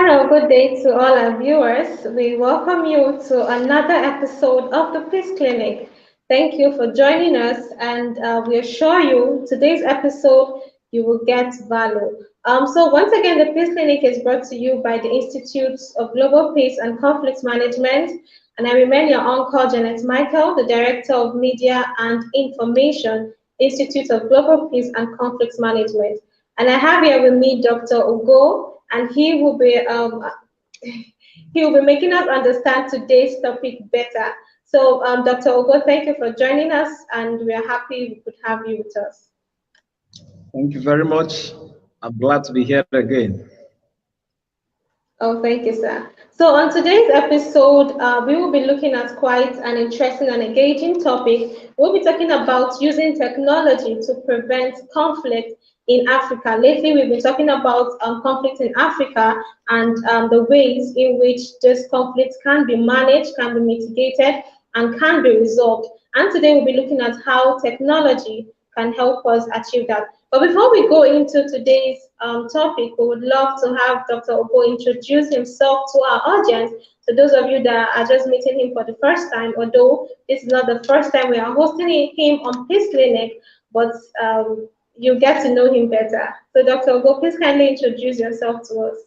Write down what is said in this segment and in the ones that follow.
Hello, good day to all our viewers. We welcome you to another episode of the Peace Clinic. Thank you for joining us, and we assure you today's episode you will get value. Once again, the Peace Clinic is brought to you by the Institutes of Global Peace and Conflict Management, and I remain your uncle Janet Michael, the Director of Media and Information, Institute of Global Peace and Conflict Management. And I have here with me Dr. Ugo, and he will be making us understand today's topic better. Dr. Ugo, thank you for joining us, and we are happy we could have you with us. Thank you very much. I'm glad to be here again. Oh, thank you, sir. So on today's episode, we will be looking at quite an interesting and engaging topic. We'll be talking about using technology to prevent conflict in Africa. Lately, we've been talking about conflict in Africa and the ways in which this conflict can be managed, can be mitigated, and can be resolved. And today, we'll be looking at how technology can help us achieve that. But before we go into today's topic, we would love to have Dr. Ogo introduce himself to our audience. So those of you that are just meeting him for the first time, although this is not the first time we are hosting him on Peace Clinic, but you get to know him better. So Dr. Ogo, please kindly introduce yourself to us.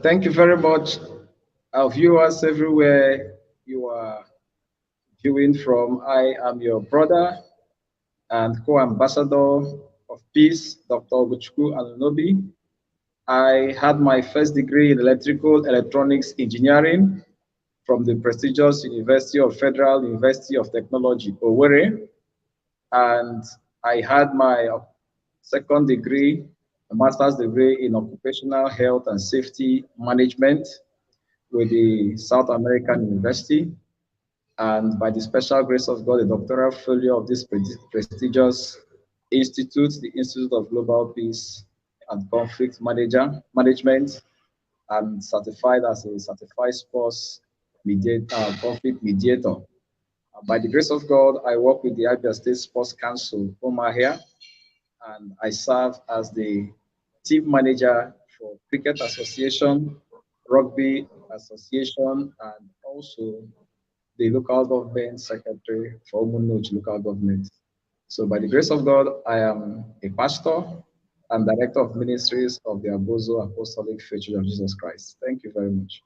Thank you very much, our viewers everywhere you are viewing from. I am your brother and co-ambassador of peace, Dr. Ogochukwu Anunobi. I had my first degree in electrical electronics engineering from the prestigious University of Federal University of Technology, Owerri. And I had my second degree, a master's degree in occupational health and safety management with the South American University. And by the special grace of God, a doctoral fellow of this prestigious institute, the Institute of Global Peace and Conflict Management, and certified as a certified sports conflict mediator. By the grace of God, I work with the Abia State Sports Council, Omahia, and I serve as the team manager for Cricket Association, Rugby Association, and also the local government secretary for Umunoch local government. So by the grace of God, I am a pastor and director of ministries of the Abozo Apostolic Faith Church of Jesus Christ. Thank you very much.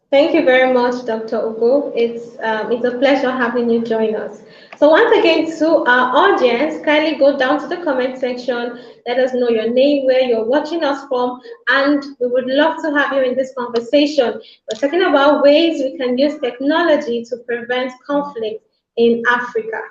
Thank you very much, Dr. Ugo. It's a pleasure having you join us. So once again, to our audience, kindly go down to the comment section. Let us know your name, where you're watching us from, and we would love to have you in this conversation. We're talking about ways we can use technology to prevent conflict in Africa.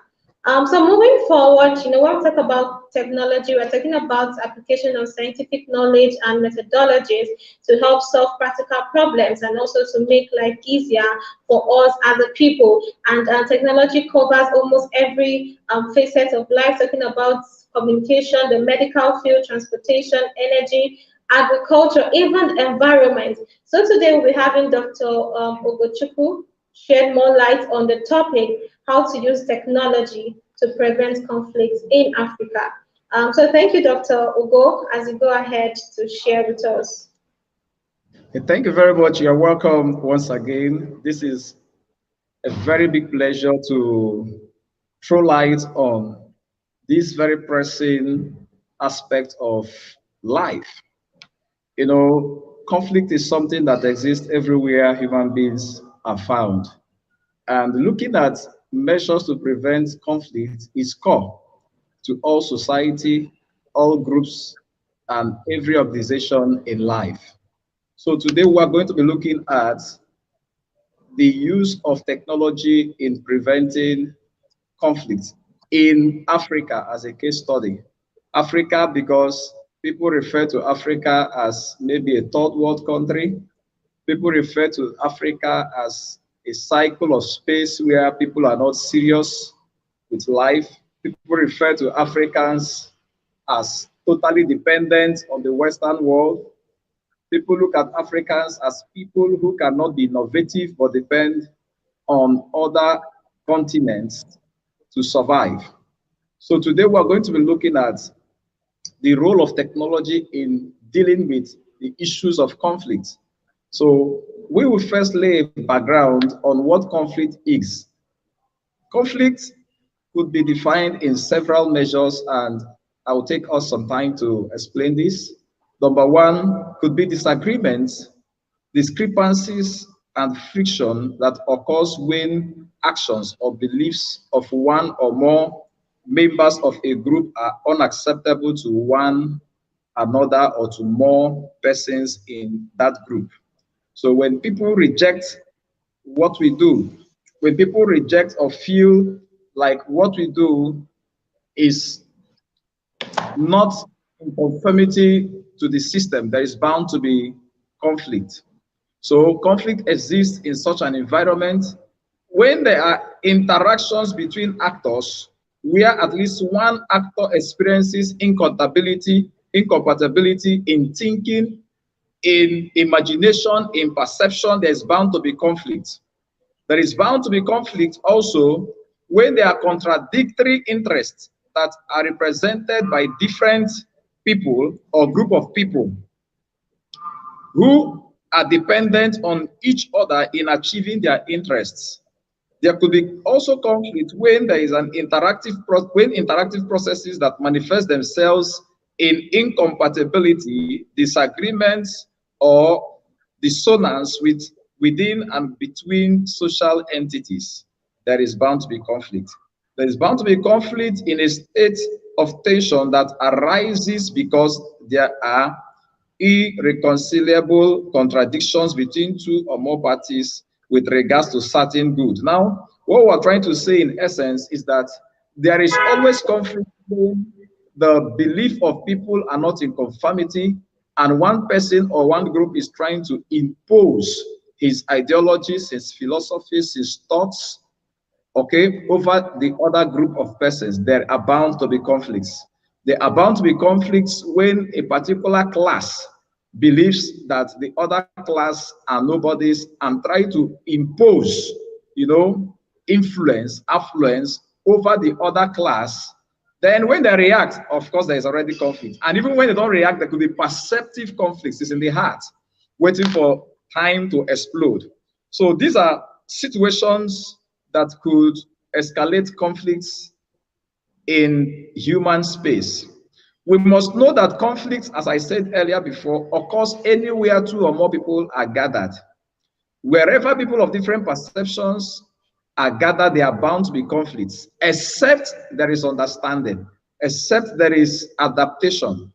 So moving forward, when we talk about technology, we're talking about application of scientific knowledge and methodologies to help solve practical problems and also to make life easier for us as a people. And technology covers almost every facet of life, talking about communication, the medical field, transportation, energy, agriculture, even the environment. So today we'll be having Dr. Ogochukwu shed more light on the topic, how to use technology to prevent conflicts in Africa. So thank you, Dr. Ugo, as you go ahead to share with us. Thank you very much. You're welcome once again. This is a very big pleasure to throw light on this very pressing aspect of life. Conflict is something that exists everywhere human beings are found. And looking at measures to prevent conflict is core to all society, all groups, and every organization in life. So today we are going to be looking at the use of technology in preventing conflict in Africa as a case study. Africa, because people refer to Africa as maybe a third world country. People refer to Africa as a cycle of space where people are not serious with life. People refer to Africans as totally dependent on the Western world. People look at Africans as people who cannot be innovative but depend on other continents to survive. So today we're going to be looking at the role of technology in dealing with the issues of conflict. So we will first lay a background on what conflict is. Conflict could be defined in several measures, and I will take us some time to explain this. Number one could be disagreements, discrepancies, and friction that occurs when actions or beliefs of one or more members of a group are unacceptable to one another or to more persons in that group. So when people reject what we do, when people reject or feel like what we do is not in conformity to the system, there is bound to be conflict. So conflict exists in such an environment when there are interactions between actors where at least one actor experiences incompatibility in thinking, in imagination, in perception. There's bound to be conflict. There is bound to be conflict also when there are contradictory interests that are represented by different people or group of people who are dependent on each other in achieving their interests. There could be also conflict when there is an interactive processes that manifest themselves in incompatibility, disagreements, or dissonance within and between social entities. There is bound to be conflict. There is bound to be conflict in a state of tension that arises because there are irreconcilable contradictions between two or more parties with regards to certain goods. Now, what we're trying to say in essence is that there is always conflict when the belief of people are not in conformity and one person or one group is trying to impose his ideologies, his philosophies, his thoughts, okay, over the other group of persons. There are bound to be conflicts. There are bound to be conflicts when a particular class believes that the other class are nobodies and try to impose, influence, affluence over the other class. Then when they react, of course, there is already conflict. And even when they don't react, there could be perceptive conflicts. It's in the heart, waiting for time to explode. So these are situations that could escalate conflicts in human space. We must know that conflicts, as I said earlier before, occurs anywhere two or more people are gathered. Wherever people of different perceptions are gathered, there are bound to be conflicts, except there is understanding, except there is adaptation,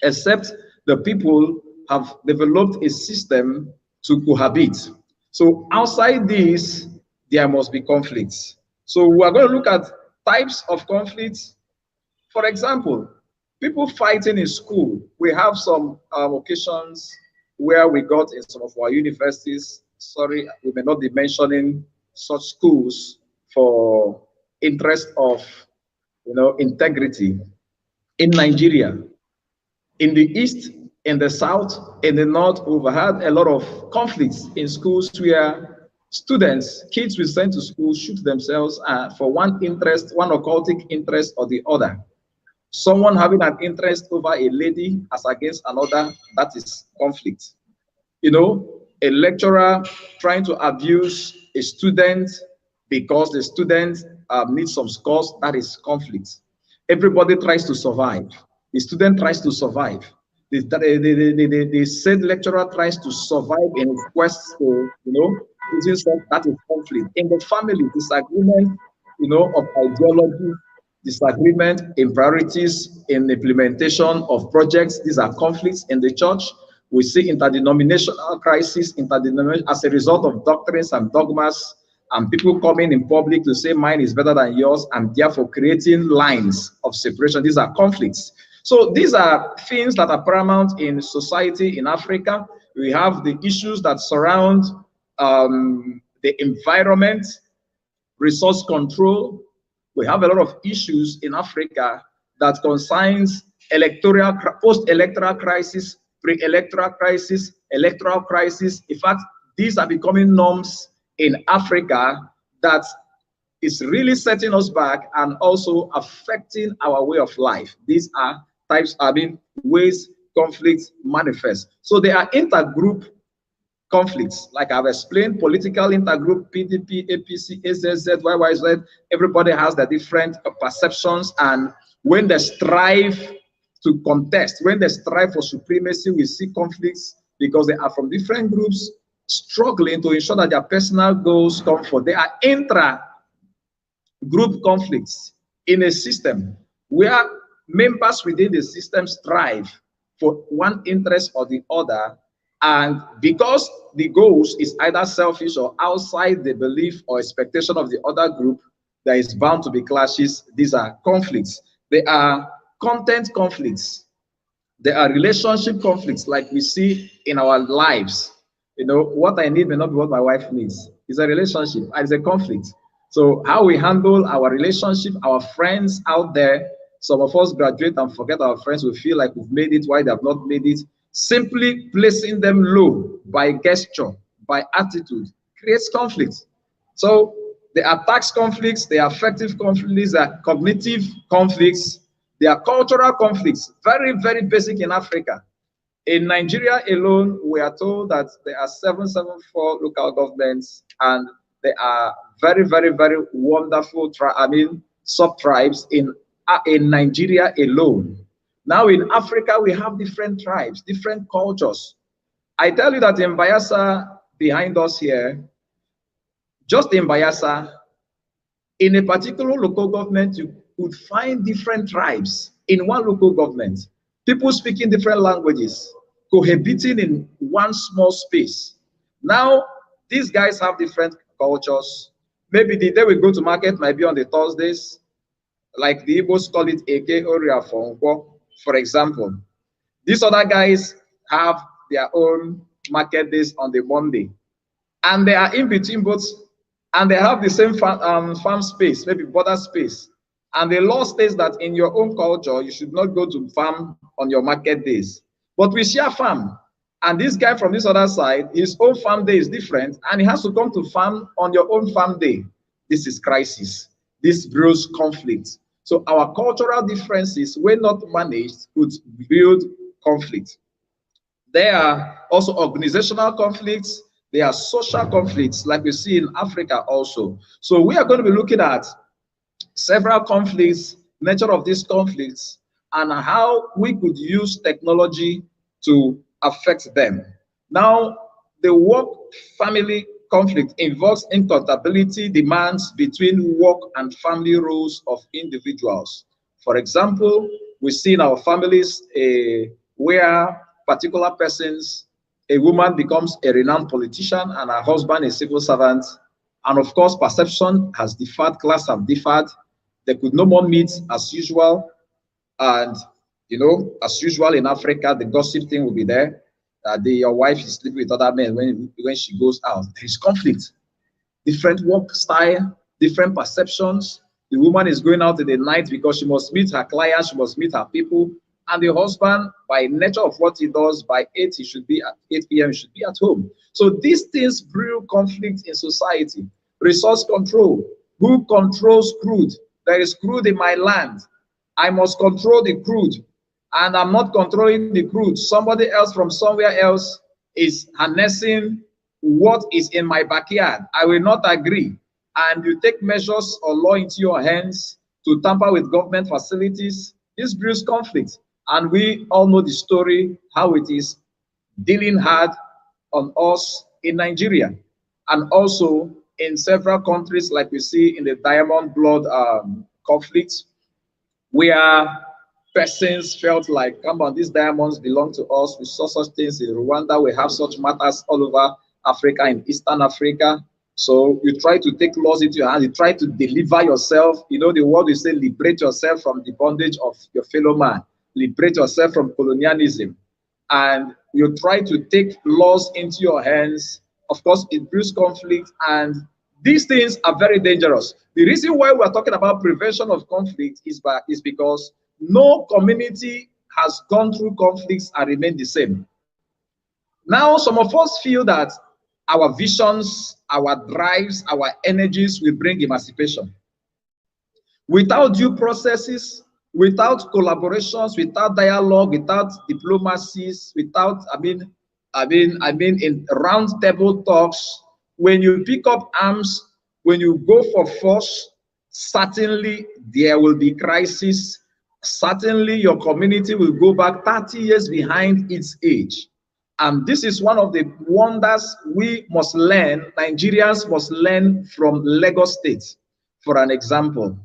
except the people have developed a system to cohabit. So outside this, there must be conflicts. So we are going to look at types of conflicts. For example, people fighting in school. We have some occasions where we got in some of our universities. Sorry, we may not be mentioning such schools for interest of, integrity. In Nigeria, in the East, in the South, in the North, we've had a lot of conflicts in schools where kids will sent to school, shoot themselves for one interest, one occultic interest or the other. Someone having an interest over a lady as against another, that is conflict. A lecturer trying to abuse a student because the student needs some scores, that is conflict. Everybody tries to survive. The student tries to survive. The said lecturer tries to survive in his quest to, that is conflict. In the family, disagreement, of ideology, disagreement in priorities, in implementation of projects. These are conflicts in the church. We see interdenominational crisis as a result of doctrines and dogmas and people coming in public to say mine is better than yours and therefore creating lines of separation. These are conflicts. So these are things that are paramount in society in Africa. We have the issues that surround the environment, resource control. We have a lot of issues in Africa that concerns post-electoral crisis, pre-electoral crisis, electoral crisis. In fact, these are becoming norms in Africa that is really setting us back and also affecting our way of life. These are ways conflicts manifest. So they are intergroup conflicts, like I've explained, political intergroup, PDP, APC, AZZ, YYZ, everybody has their different perceptions, and when they strive to contest, when they strive for supremacy, we see conflicts because they are from different groups struggling to ensure that their personal goals come forth. They are intra-group conflicts in a system where members within the system strive for one interest or the other, and because the goals is either selfish or outside the belief or expectation of the other group, there is bound to be clashes. These are conflicts. They are content conflicts. There are relationship conflicts, like we see in our lives. You know, what I need may not be what my wife needs. It's a relationship, it's a conflict. So how we handle our relationship, our friends out there, some of us graduate and forget our friends. We feel like we've made it, why they have not made it. Simply placing them low by gesture, by attitude, creates conflict. So there are tax conflicts, there are affective conflicts, there are cognitive conflicts, there are cultural conflicts, very, very basic in Africa. In Nigeria alone, we are told that there are 774 local governments, and there are very, very, very wonderful, sub-tribes in Nigeria alone. Now in Africa, we have different tribes, different cultures. I tell you that in Bayelsa, behind us here, just in Bayelsa, in a particular local government, you could find different tribes in one local government. People speaking different languages, cohabiting in one small space. Now, these guys have different cultures. Maybe the day we go to market might be on the Thursdays, like the Igbos call it Eke Oria Fonko, for example. These other guys have their own market days on the Monday. And they are in between both, and they have the same farm space, maybe border space. And the law states that in your own culture, you should not go to farm on your market days. But we share farm. And this guy from this other side, his own farm day is different, and he has to come to farm on your own farm day. This is crisis. This brews conflict. So our cultural differences, when not managed, could build conflict. There are also organizational conflicts. There are social conflicts, like we see in Africa also. So we are going to be looking at several conflicts, nature of these conflicts, and how we could use technology to affect them. Now, the work-family conflict involves incompatibility demands between work and family roles of individuals. For example, we see in our families where particular persons, a woman becomes a renowned politician and her husband a civil servant. And of course, perception has differed, class have differed. They could no more meet as usual. And, you know, as usual in Africa, the gossip thing will be there. Your wife is sleeping with other men when she goes out. There is conflict. Different work style, different perceptions. The woman is going out in the night because she must meet her clients, she must meet her people. And the husband, by nature of what he does, by 8 he should be at 8 p.m. he should be at home. So these things brew conflict in society. Resource control. Who controls crude? There is crude in my land. I must control the crude. And I'm not controlling the crude. Somebody else from somewhere else is harnessing what is in my backyard. I will not agree. And you take measures or law into your hands to tamper with government facilities. This brews conflict. And we all know the story, how it is dealing hard on us in Nigeria. And also in several countries, like we see in the Diamond Blood conflict, where persons felt like, come on, these diamonds belong to us. We saw such things in Rwanda. We have such matters all over Africa, in Eastern Africa. So you try to take laws into your hands. You try to deliver yourself. You know, the word we say, liberate yourself from the bondage of your fellow man. Liberate yourself from colonialism. And you try to take laws into your hands. Of course, it brews conflict. And these things are very dangerous. The reason why we're talking about prevention of conflict is because no community has gone through conflicts and remained the same. Now, some of us feel that our visions, our drives, our energies will bring emancipation. Without due processes, without collaborations, without dialogue, without diplomacies, without, in round table talks, when you pick up arms, when you go for force, certainly there will be crisis. Certainly your community will go back 30 years behind its age. And this is one of the wonders we must learn, Nigerians must learn from Lagos State. For an example,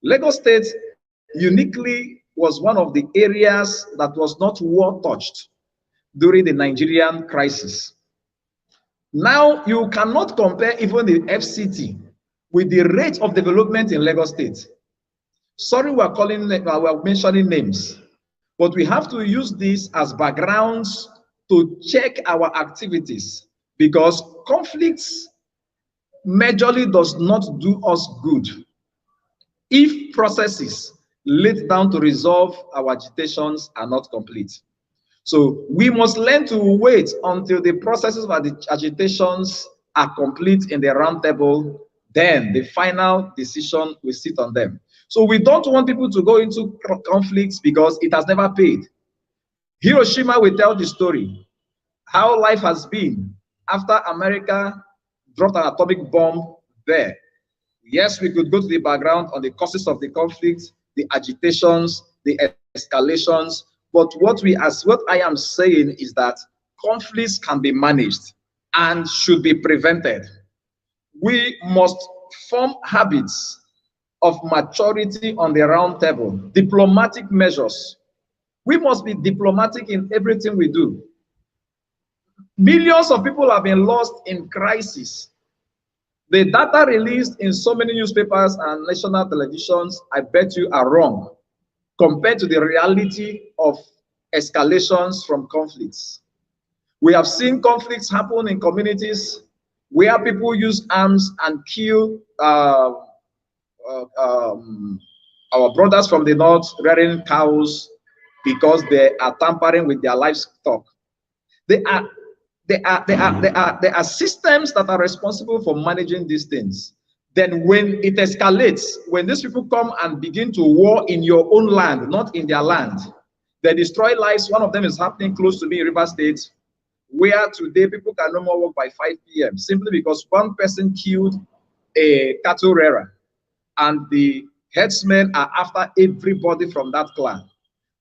Lagos State uniquely was one of the areas that was not war touched during the Nigerian crisis. Now, you cannot compare even the FCT with the rate of development in Lagos State. Sorry, we're mentioning names, but we have to use this as backgrounds to check our activities, because conflicts majorly does not do us good if processes laid down to resolve our agitations are not complete. So we must learn to wait until the processes of the agitations are complete in the round table, then the final decision will sit on them. So we don't want people to go into conflicts because it has never paid. Hiroshima will tell the story, how life has been after America dropped an atomic bomb there. Yes, we could go to the background on the causes of the conflict, the agitations, the escalations, but what I am saying is that conflicts can be managed and should be prevented. We must form habits of maturity on the round table, diplomatic measures. We must be diplomatic in everything we do. Millions of people have been lost in crisis. The data released in so many newspapers and national televisions, I bet you, are wrong compared to the reality of escalations from conflicts. We have seen conflicts happen in communities where people use arms and kill our brothers from the north rearing cows because they are tampering with their livestock. There are systems that are responsible for managing these things. Then when it escalates, when these people come and begin to war in your own land, not in their land, they destroy lives. One of them is happening close to me in River State, where today people can no more work by 5 p.m. simply because one person killed a cattle rearer, and the headsmen are after everybody from that clan.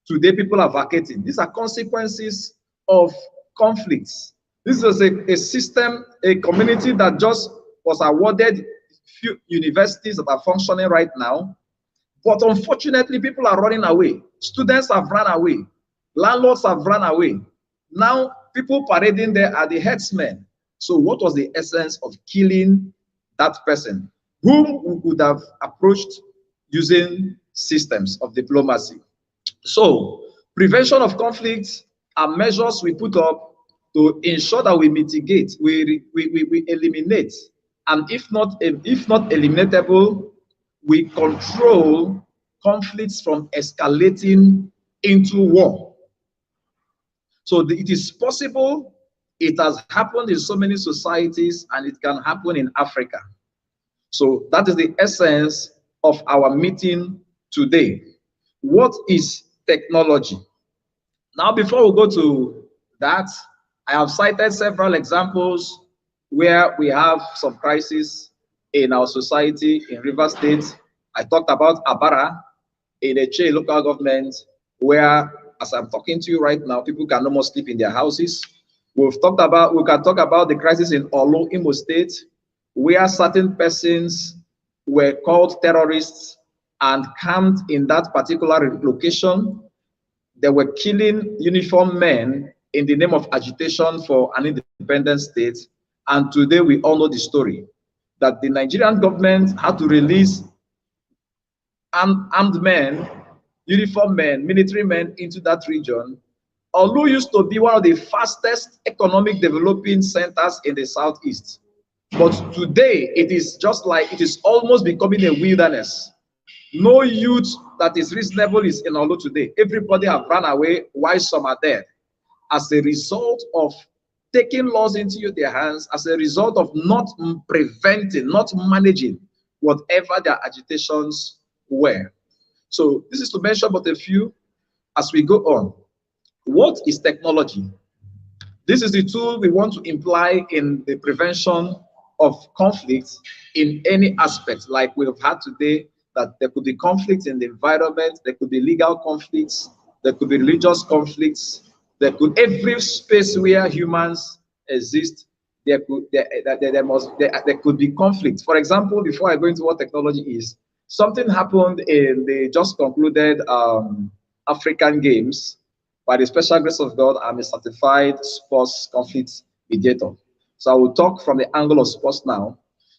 Today people are vacating. These are consequences of conflicts. This is a system, a community that just was awarded few universities that are functioning right now. But unfortunately, people are running away. Students have run away. Landlords have run away. Now, people parading there are the headsmen. So what was the essence of killing that person, whom we could have approached using systems of diplomacy? So prevention of conflicts are measures we put up to ensure that we mitigate, we eliminate, and if not eliminatable, we control conflicts from escalating into war. So it is possible, it has happened in so many societies, and it can happen in Africa. So that is the essence of our meeting today. What is technology? Now, before we go to that, I have cited several examples where we have some crisis in our society in River State. I talked about Abara in Eche local government, where, as I'm talking to you right now, people can no more sleep in their houses. We can talk about the crisis in Olo, Imo State, where certain persons were called terrorists and camped in that particular location. They were killing uniformed men in the name of agitation for an independent state. And today we all know the story, that the Nigerian government had to release armed men, uniformed men, military men into that region. Olu used to be one of the fastest economic developing centers in the Southeast. But today it is almost becoming a wilderness. No youth that is reasonable is in Olu today. Everybody have run away while some are dead, as a result of taking laws into their hands, as a result of not preventing, not managing whatever their agitations were. So this is to mention but a few as we go on. What is technology? This is the tool we want to imply in the prevention of conflicts in any aspect, like we have had today, that there could be conflicts in the environment, there could be legal conflicts, there could be religious conflicts, there could every space where humans exist, there could be conflict. For example, before I go into what technology is, something happened in the just concluded African Games. By the special grace of God, I'm a certified sports conflict mediator. So I will talk from the angle of sports now.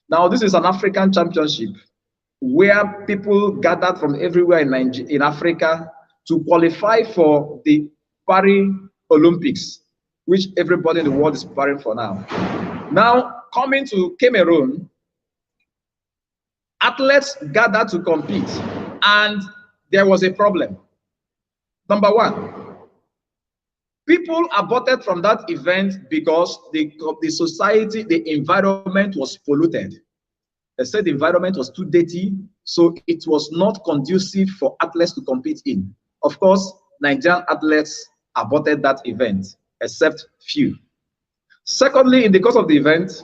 Now, this is an African championship where people gathered from everywhere in Africa to qualify for the Paris Olympics, which everybody in the world is preparing for now. Now, coming to Cameroon, athletes gathered to compete, and there was a problem. Number one, people aborted from that event because the society, the environment was polluted. They said the environment was too dirty, so it was not conducive for athletes to compete in. Of course, Nigerian athletes aborted that event, except few. Secondly, in the course of the event,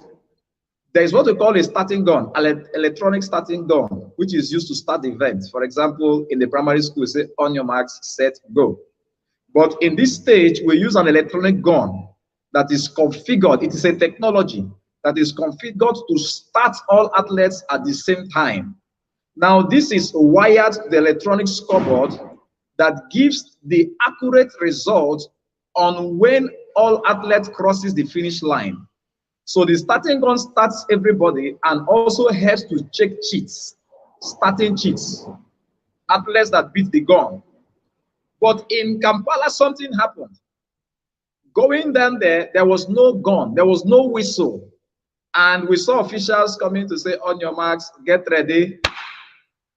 there is what we call a starting gun, an electronic starting gun, which is used to start the event. For example, in the primary school, say, on your marks, set, go. But in this stage, we use an electronic gun that is configured. It is a technology that is configured to start all athletes at the same time. Now, this is wired to the electronic scoreboard that gives the accurate result on when all athletes crosses the finish line. So the starting gun starts everybody and also helps to check cheats, starting cheats, athletes that beat the gun. But in Kampala, something happened. Going down there, there was no gun, there was no whistle. And we saw officials coming to say, on your marks, get ready.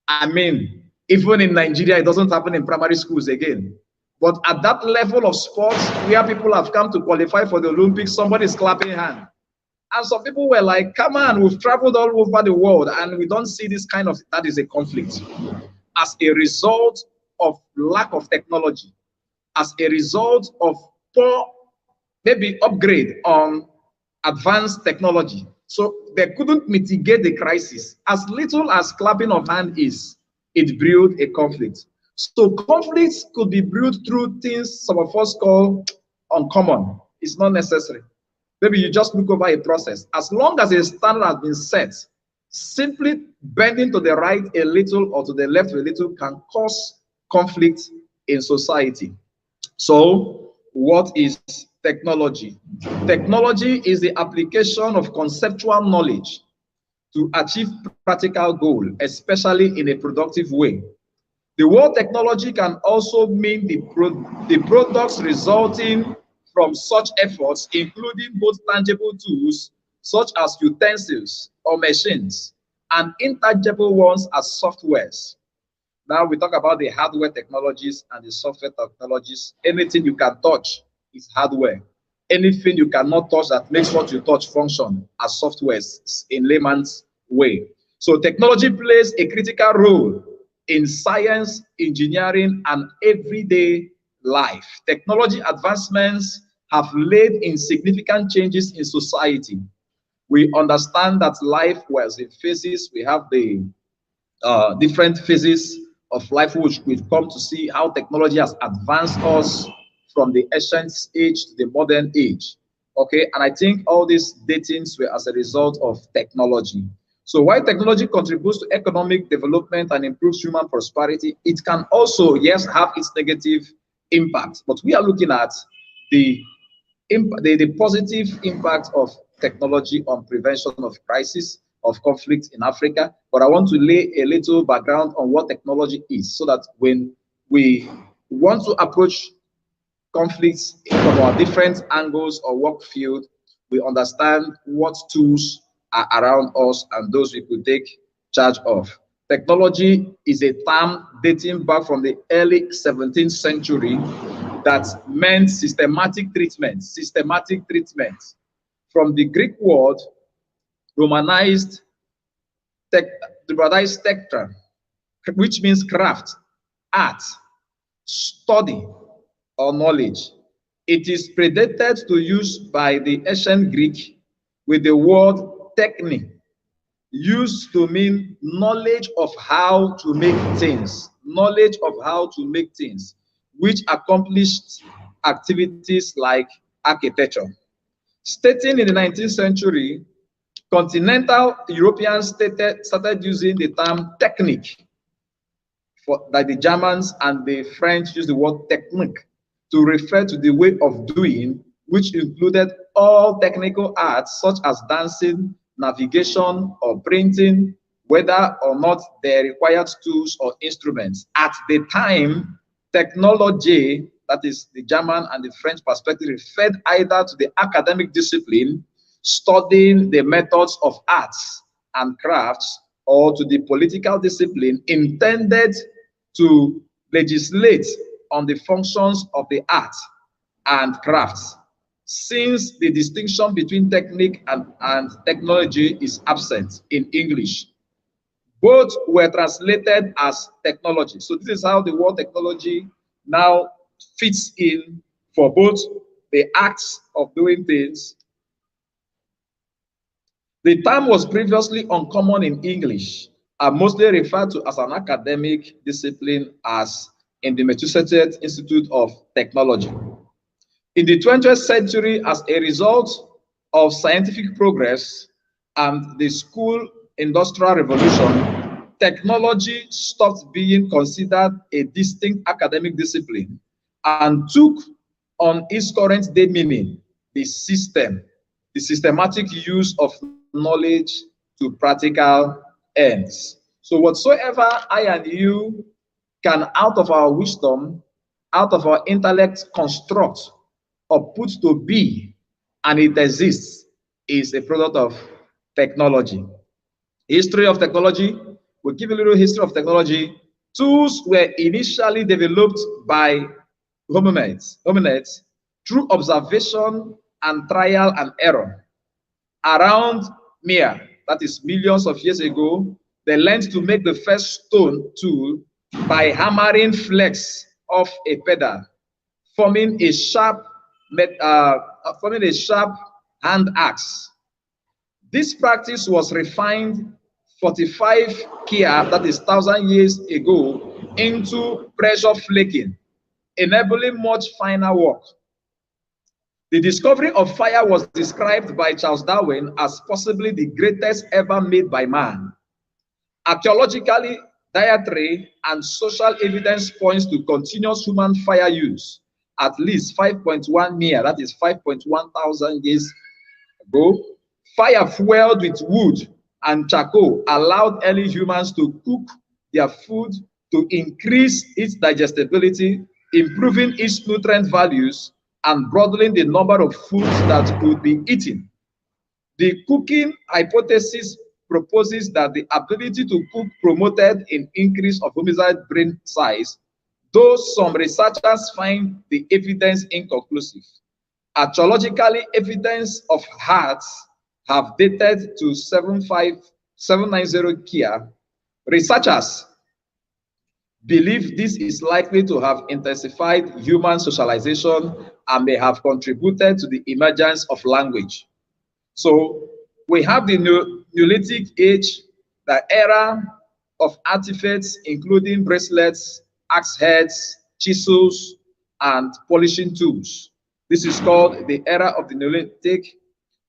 I mean, even in Nigeria, it doesn't happen in primary schools again. But at that level of sports, where people have come to qualify for the Olympics, somebody's clapping hand. And some people were like, come on, we've traveled all over the world and we don't see this kind of, that is a conflict. As a result of lack of technology, as a result of poor, maybe upgrade on advanced technology. So they couldn't mitigate the crisis. As little as clapping of hand is, it brewed a conflict. So conflicts could be brewed through things some of us call uncommon. It's not necessary. Maybe you just look over a process. As long as a standard has been set, simply bending to the right a little or to the left a little can cause conflict in society. So what is technology? Technology is the application of conceptual knowledge to achieve practical goal, especially in a productive way. The word technology can also mean the products resulting from such efforts, including both tangible tools, such as utensils or machines, and intangible ones as softwares. Now we talk about the hardware technologies and the software technologies. Anything you can touch is hardware. Anything you cannot touch that makes what you touch function as softwares in layman's way. So technology plays a critical role in science, engineering, and everyday life. Technology advancements have led in significant changes in society. We understand that life was in phases. We have the different phases of life, which we've come to see how technology has advanced us from the ancient age to the modern age. Okay, and I think all these datings were as a result of technology. So while technology contributes to economic development and improves human prosperity, it can also, yes, have its negative impact. But we are looking at the positive impact of technology on prevention of crisis, of conflict in Africa. But I want to lay a little background on what technology is so that when we want to approach conflicts from our different angles or work field, we understand what tools are around us and those we could take charge of. Technology is a term dating back from the early 17th century that meant systematic treatment. Systematic treatment. From the Greek word Romanized tectra, which means craft. art, study, or knowledge. It is predated to use by the ancient Greek with the word techne, used to mean knowledge of how to make things, knowledge of how to make things, which accomplished activities like architecture. Starting in the 19th century, continental Europeans started using the term technique, for that the Germans and the French use the word technique to refer to the way of doing, which included all technical arts such as dancing, navigation, or printing, whether or not they required tools or instruments. At the time, technology, that is the German and the French perspective, referred either to the academic discipline, studying the methods of arts and crafts, or to the political discipline intended to legislate on the functions of the art and crafts. Since the distinction between technique and technology is absent in English, both were translated as technology. So this is how the word technology now fits in for both the acts of doing things. The term was previously uncommon in English and mostly referred to as an academic discipline as in the Massachusetts Institute of Technology. In the 20th century, as a result of scientific progress and the school industrial revolution, technology stopped being considered a distinct academic discipline and took on its current day meaning, the systematic use of knowledge to practical ends. So whatsoever I and you can, out of our wisdom, out of our intellect, construct or put to be, and it exists, is a product of technology. History of technology, we'll give a little history of technology. Tools were initially developed by hominids through observation and trial and error. Around that is millions of years ago, they learned to make the first stone tool by hammering flakes off a pedal, forming a sharp hand axe. This practice was refined 45 kia, that is 1,000 years ago, into pressure flaking, enabling much finer work. The discovery of fire was described by Charles Darwin as possibly the greatest ever made by man. Archaeologically, dietary and social evidence points to continuous human fire use at least 5.1 million, that is 5.1 thousand years ago. Fire fueled with wood and charcoal allowed early humans to cook their food to increase its digestibility, improving its nutrient values, and broadening the number of foods that could be eaten. The cooking hypothesis proposes that the ability to cook promoted an increase of homicide brain size, though some researchers find the evidence inconclusive. Archaeologically, evidence of hearts have dated to 790 Kia. Researchers believe this is likely to have intensified human socialization and may have contributed to the emergence of language. So we have the Neolithic age, the era of artifacts, including bracelets, axe heads, chisels, and polishing tools. This is called the era of the Neolithic.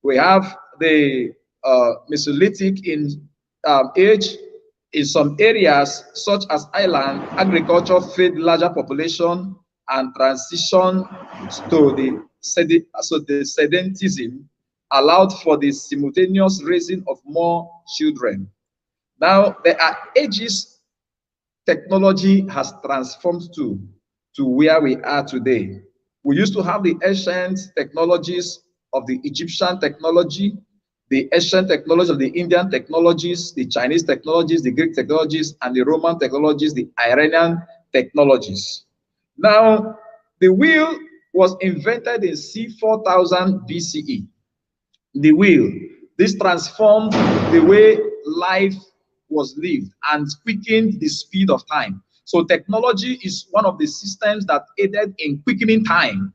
We have the Mesolithic age. In some areas, such as Ireland, agriculture fed larger population and transition to the sedentism allowed for the simultaneous raising of more children. Now, there are ages technology has transformed to where we are today. We used to have the ancient technologies of the Egyptian technology, the ancient technology of the Indian technologies, the Chinese technologies, the Greek technologies, and the Roman technologies, the Iranian technologies. Now, the wheel was invented in C4000 BCE. The wheel, this transformed the way life was lived and quickened the speed of time. So technology is one of the systems that aided in quickening time.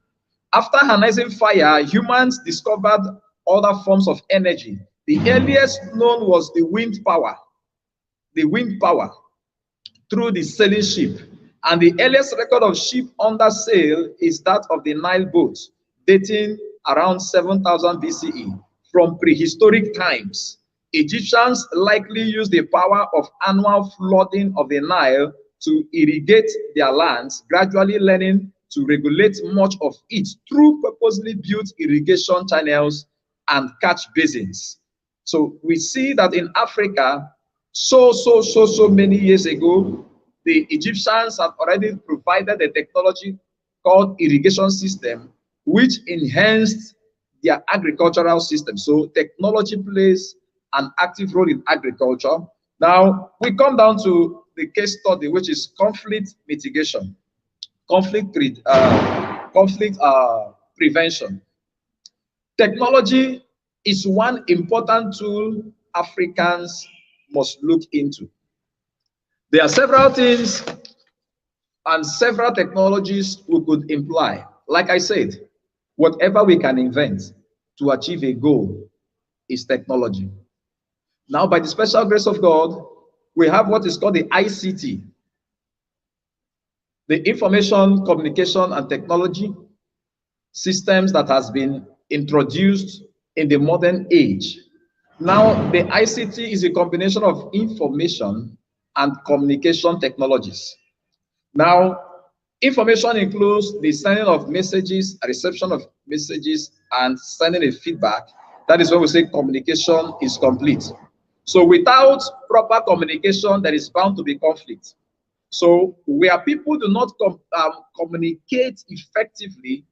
After harnessing fire, humans discovered other forms of energy. The earliest known was the wind power. The wind power through the sailing ship. And the earliest record of ship under sail is that of the Nile boat, dating around 7000 BCE. From prehistoric times, Egyptians likely used the power of annual flooding of the Nile to irrigate their lands, gradually learning to regulate much of it through purposely built irrigation channels and catch basins. So we see that in Africa, so many years ago, the Egyptians have already provided a technology called irrigation system, which enhanced their agricultural system. So technology plays an active role in agriculture. Now we come down to the case study, which is conflict mitigation, conflict prevention. Technology is one important tool Africans must look into. There are several things and several technologies we could employ. Like I said, whatever we can invent to achieve a goal is technology. Now, by the special grace of God, we have what is called the ICT, the Information, Communication, and Technology systems that has been introduced in the modern age. Now, the ICT is a combination of information and communication technologies. Now, information includes the sending of messages, reception of messages, and sending a feedback. That is when we say communication is complete. So without proper communication, there is bound to be conflict. So where people do not communicate effectively,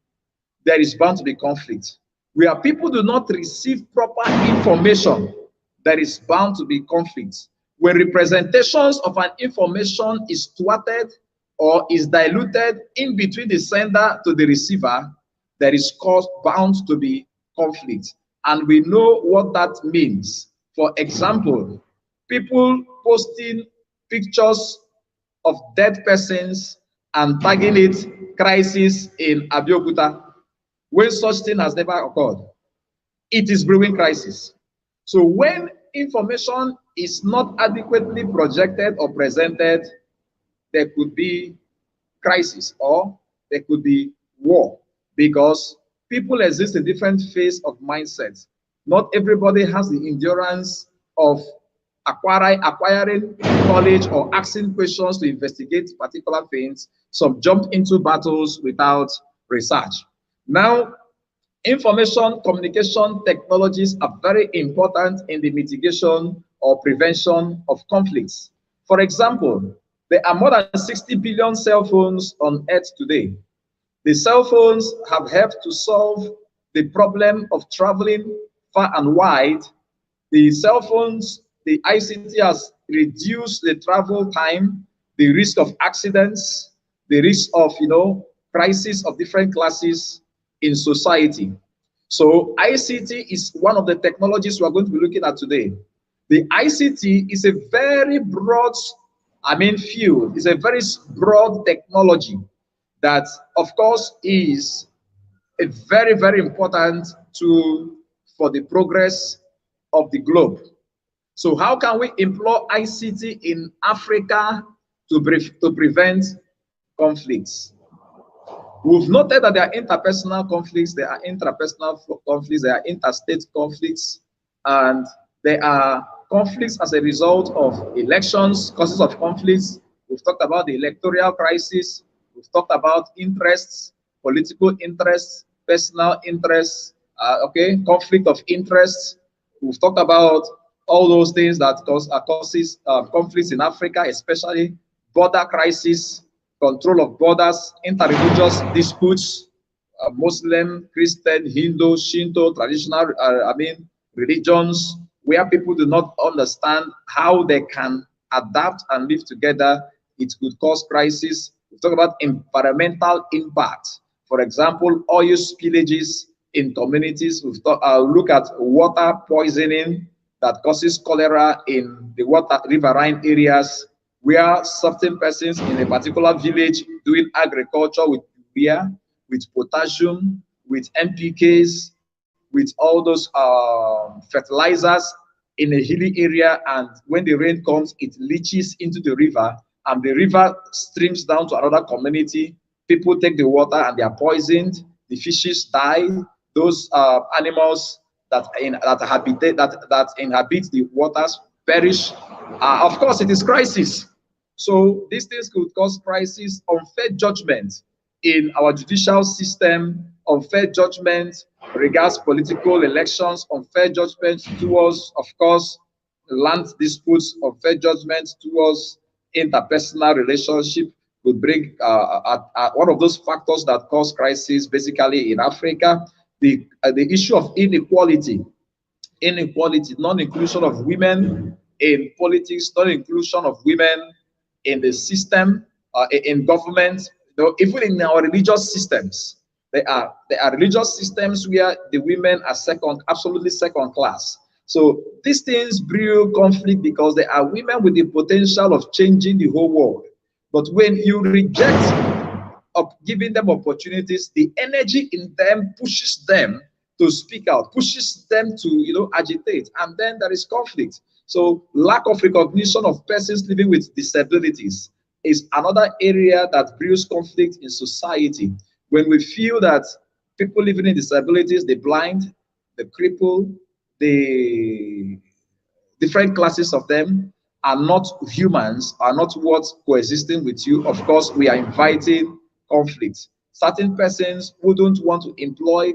there is bound to be conflict. Where people do not receive proper information, there is bound to be conflict. When representations of an information is thwarted or is diluted in between the sender to the receiver, there is bound to be conflict. And we know what that means. For example, people posting pictures of dead persons and tagging it crisis in Abeokuta, when such thing has never occurred. It is brewing crisis. So when information is not adequately projected or presented, there could be crisis or there could be war, because people exist in different phases of mindsets. Not everybody has the endurance of acquiring knowledge or asking questions to investigate particular things. Some jumped into battles without research. Now, information communication technologies are very important in the mitigation or prevention of conflicts. For example, there are more than 60 billion cell phones on Earth today. The cell phones have helped to solve the problem of traveling far and wide. The cell phones, the ICT has reduced the travel time, the risk of accidents, the risk of, crisis of different classes in society. So ICT is one of the technologies we're going to be looking at today. The ICT is a very broad, field. It's a very broad technology that, of course, is a very, very important tool for the progress of the globe. So how can we employ ICT in Africa to prevent conflicts? We've noted that there are interpersonal conflicts, there are intrapersonal conflicts, there are interstate conflicts, and there are conflicts as a result of elections, causes of conflicts. We've talked about the electoral crisis. We've talked about interests, political interests, personal interests, conflict of interests. We've talked about all those things that causes conflicts in Africa, especially border crisis, control of borders, interreligious disputes, Muslim, Christian, Hindu, Shinto, traditional, religions, where people do not understand how they can adapt and live together. It could cause crisis. We talk about environmental impact. For example, oil spillages in communities. We've look at water poisoning that causes cholera in the riverine areas. where certain persons in a particular village doing agriculture with urea, with potassium, with NPKs, with all those fertilizers in a hilly area, and when the rain comes, it leaches into the river, and the river streams down to another community. People take the water and they are poisoned. The fishes die. Those animals that inhabit the waters perish. Of course, it is crisis. So these things could cause crisis, unfair judgment in our judicial system, unfair judgment regards political elections, unfair judgment towards, of course, land disputes, unfair judgment towards interpersonal relationship could bring one of those factors that cause crisis basically in Africa. The issue of inequality, non-inclusion of women in politics, non-inclusion of women in the system, in government, even in our religious systems. There are religious systems where the women are absolutely second class. So these things brew conflict because there are women with the potential of changing the whole world. But when you reject of giving them opportunities, the energy in them pushes them to speak out, pushes them to agitate, and then there is conflict. So lack of recognition of persons living with disabilities is another area that brews conflict in society. When we feel that people living in disabilities, the blind, the crippled, the different classes of them are not humans, are not worth coexisting with you, of course, we are inviting conflict. Certain persons wouldn't want to employ,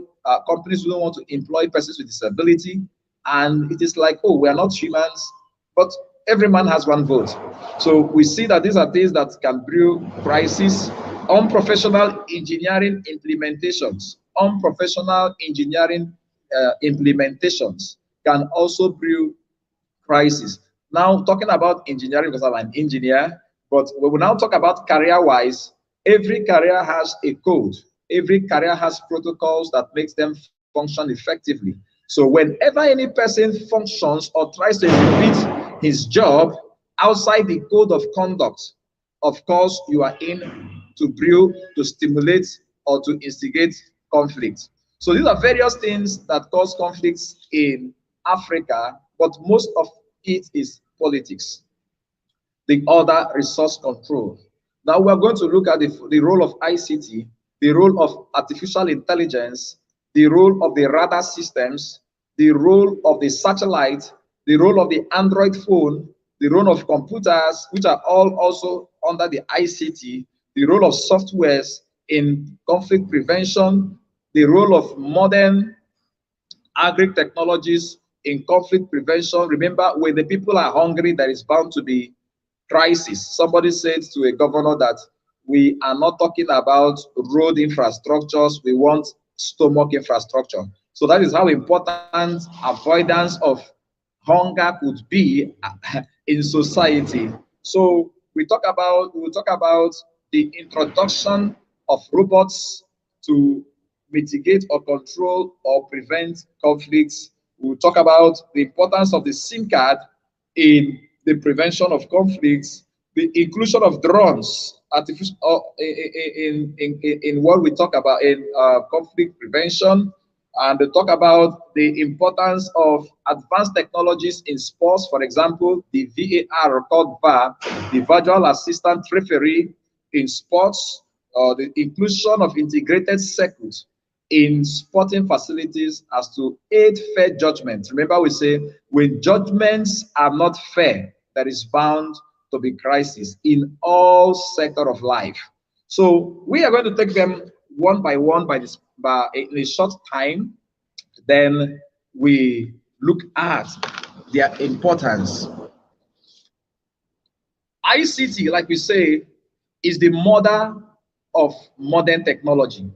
companies wouldn't want to employ persons with disability. And it is like, oh, we are not humans, but every man has one vote. So we see that these are things that can brew crisis. Unprofessional engineering implementations, unprofessional engineering implementations can also brew crisis. Now, talking about engineering, because I'm an engineer, but we will now talk about career-wise. Every career has a code. Every career has protocols that makes them function effectively. So whenever any person functions or tries to repeat his job outside the code of conduct, of course, you are in to brew, to stimulate, or to instigate conflict. So these are various things that cause conflicts in Africa, but most of it is politics. The other, resource control. Now we're going to look at the role of ICT, the role of artificial intelligence, the role of the radar systems, the role of the satellite, the role of the Android phone, the role of computers, which are all also under the ICT, the role of softwares in conflict prevention, the role of modern agri technologies in conflict prevention. Remember, when the people are hungry, there is bound to be crisis. Somebody said to a governor that we are not talking about road infrastructures, we want stomach infrastructure. So that is how important avoidance of hunger could be in society. So we will talk about the introduction of robots to mitigate or control or prevent conflicts. We'll talk about the importance of the SIM card in the prevention of conflicts, the inclusion of drones, artificial in what we talk about in conflict prevention, and they talk about the importance of advanced technologies in sports. For example, the VAR, called VAR, the virtual assistant referee in sports, the inclusion of integrated circuits in sporting facilities as to aid fair judgment. Remember, we say when judgments are not fair, there is bound to be crisis in all sector of life. So we are going to take them one by one in a short time. Then we look at their importance. ICT, like we say, is the mother of modern technology.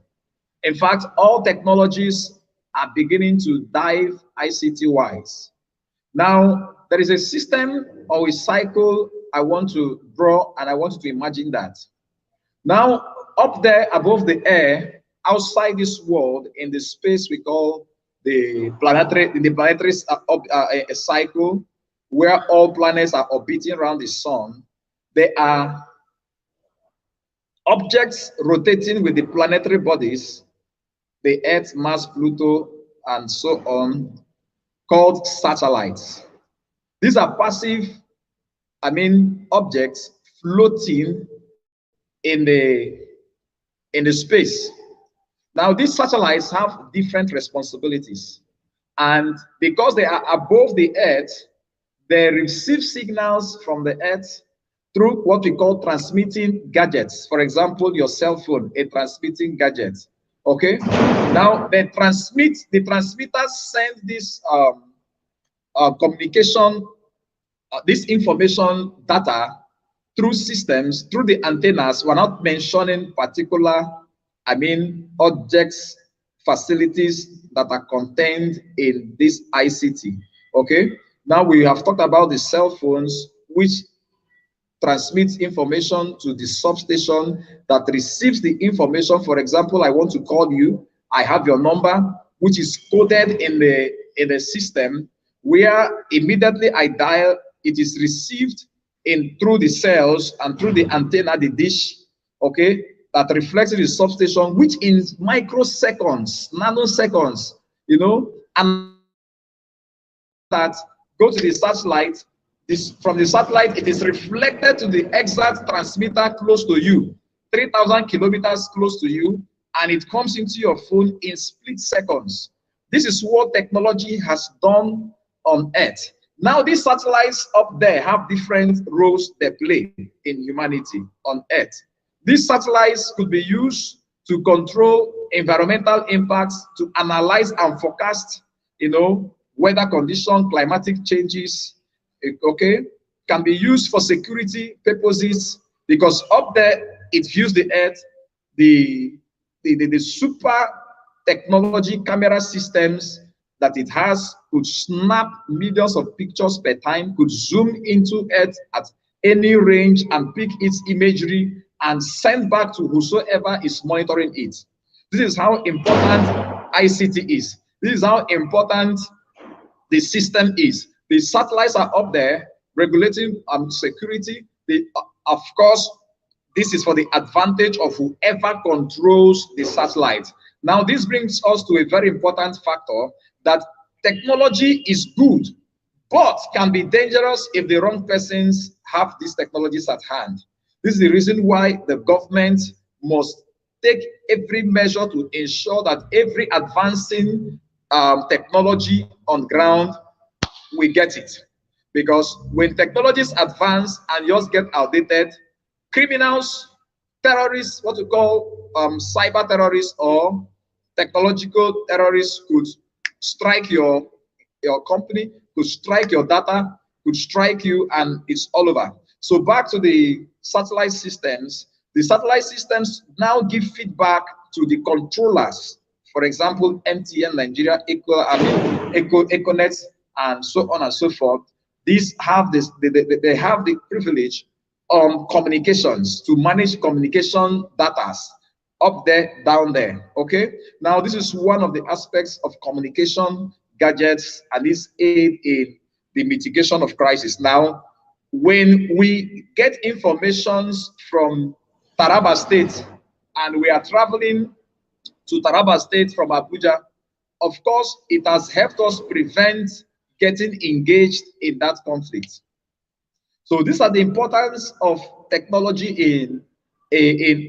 In fact, all technologies are beginning to dive ICT wise. Now, there is a system or a cycle I want to draw, and I want you to imagine that. Now, up there above the air, outside this world, in the space we call the planetary cycle, where all planets are orbiting around the sun, There are objects rotating with the planetary bodies, the Earth, Mars, Pluto, and so on, called satellites. These are passive, objects floating in the space. Now, these satellites have different responsibilities. And because they are above the Earth, they receive signals from the Earth through what we call transmitting gadgets. For example, your cell phone, a transmitting gadget. Okay. Now, the transmitters send this communication, this information data through systems, through the antennas. We're not mentioning particular, objects, facilities that are contained in this ICT. Okay. Now we have talked about the cell phones, which transmits information to the substation that receives the information. For example, I want to call you. I have your number, which is coded in the system, where immediately I dial, it is received through the cells and through the antenna, the dish, okay, that reflects in the substation, which in microseconds, nanoseconds, and that go to the satellite. From the satellite, it is reflected to the exact transmitter close to you, 3,000 kilometers close to you, and it comes into your phone in split seconds. This is what technology has done on Earth. Now, these satellites up there have different roles they play in humanity on Earth. These satellites could be used to control environmental impacts, to analyze and forecast, weather condition, climatic changes, okay, can be used for security purposes, because up there it views the Earth. The super technology camera systems that it has could snap millions of pictures per time, could zoom into Earth at any range and pick its imagery and send back to whosoever is monitoring it. This is how important ICT is. This is how important the system is. The satellites are up there regulating security. Of course, this is for the advantage of whoever controls the satellite. Now, this brings us to a very important factor, that technology is good, but can be dangerous if the wrong persons have these technologies at hand. This is the reason why the government must take every measure to ensure that every advancing technology on ground, we get it. Because when technologies advance and yours get outdated, criminals, terrorists, what we call cyber terrorists or technological terrorists, could strike your company, could strike your data, could strike you, and it's all over. So back to the satellite systems. The satellite systems now give feedback to the controllers. For example, MTN Nigeria, Econet, and so on and so forth. These have this, they have the privilege on communications, to manage communication data up there, down there. Okay. Now, this is one of the aspects of communication gadgets, and this aid in the mitigation of crisis. Now, when we get informations from Taraba State and we are traveling to Taraba State from Abuja, of course, it has helped us prevent getting engaged in that conflict. So these are the importance of technology in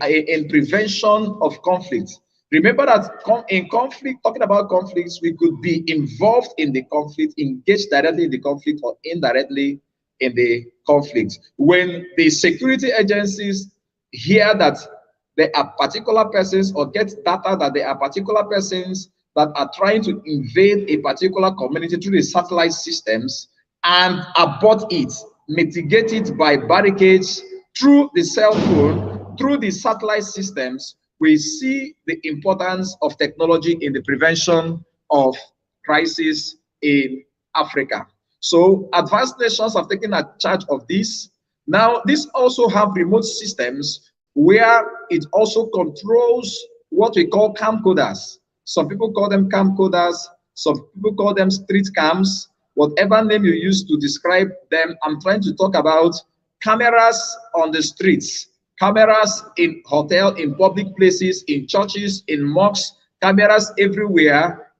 prevention of conflict. Remember that in conflict, talking about conflicts, we could be involved in the conflict, engaged directly in the conflict, or indirectly in the conflict. When the security agencies hear that there are particular persons, or get data that there are particular persons that are trying to invade a particular community through the satellite systems, and abort it, mitigate it by barricades through the cell phone, through the satellite systems, we see the importance of technology in the prevention of crisis in Africa. So advanced nations have taken a charge of this. Now, these also have remote systems where it also controls what we call camcorders. Some people call them camcorders, some people call them street cams, whatever name you use to describe them. I'm trying to talk about cameras on the streets, cameras in hotel, in public places, in churches, in mosques, cameras everywhere,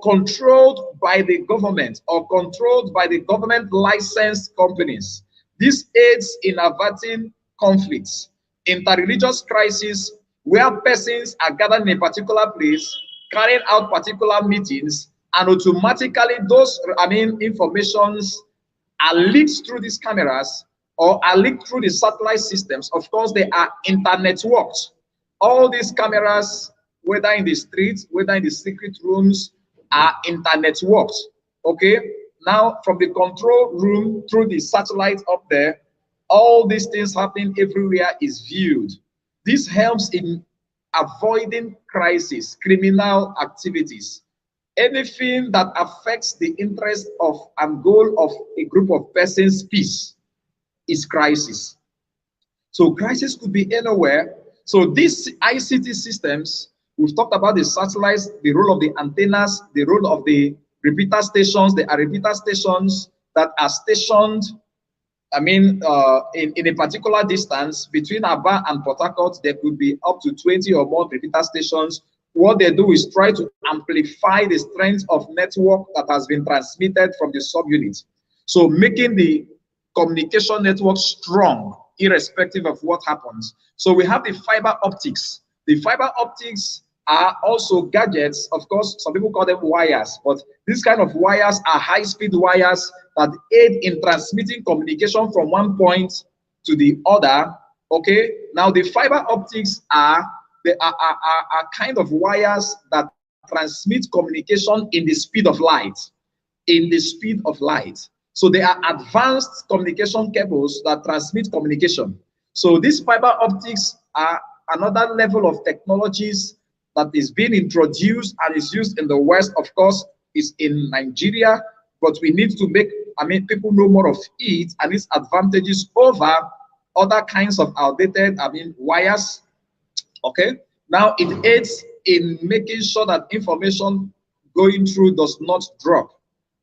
controlled by the government or controlled by the government licensed companies. This aids in averting conflicts, interreligious crises, where persons are gathered in a particular place, carrying out particular meetings, and automatically those, informations are leaked through these cameras or are leaked through the satellite systems. Of course, they are internet-worked. All these cameras, whether in the streets, whether in the secret rooms, are internet-worked. Okay? Now, from the control room through the satellite up there, all these things happening everywhere is viewed. This helps in avoiding crisis, criminal activities, anything that affects the interest of and goal of a group of persons' peace is crisis. So crisis could be anywhere. So these ICT systems, we've talked about the satellites, the role of the antennas, the role of the repeater stations. There are repeater stations that are stationed, in a particular distance between Aba and Port Harcourt. There could be up to 20 or more repeater stations. What they do is try to amplify the strength of network that has been transmitted from the subunit. So making the communication network strong, irrespective of what happens. So we have the fiber optics. The fiber optics are also gadgets. Of course, some people call them wires, but these kind of wires are high-speed wires that aid in transmitting communication from one point to the other. Okay, now the fiber optics are kind of wires that transmit communication in the speed of light. In the speed of light. So they are advanced communication cables that transmit communication. So these fiber optics are another level of technologies that is being introduced and is used in the West. Of course, is in Nigeria, but we need to make, people know more of it and its advantages over other kinds of outdated, wires. Okay, now it aids in making sure that information going through does not drop.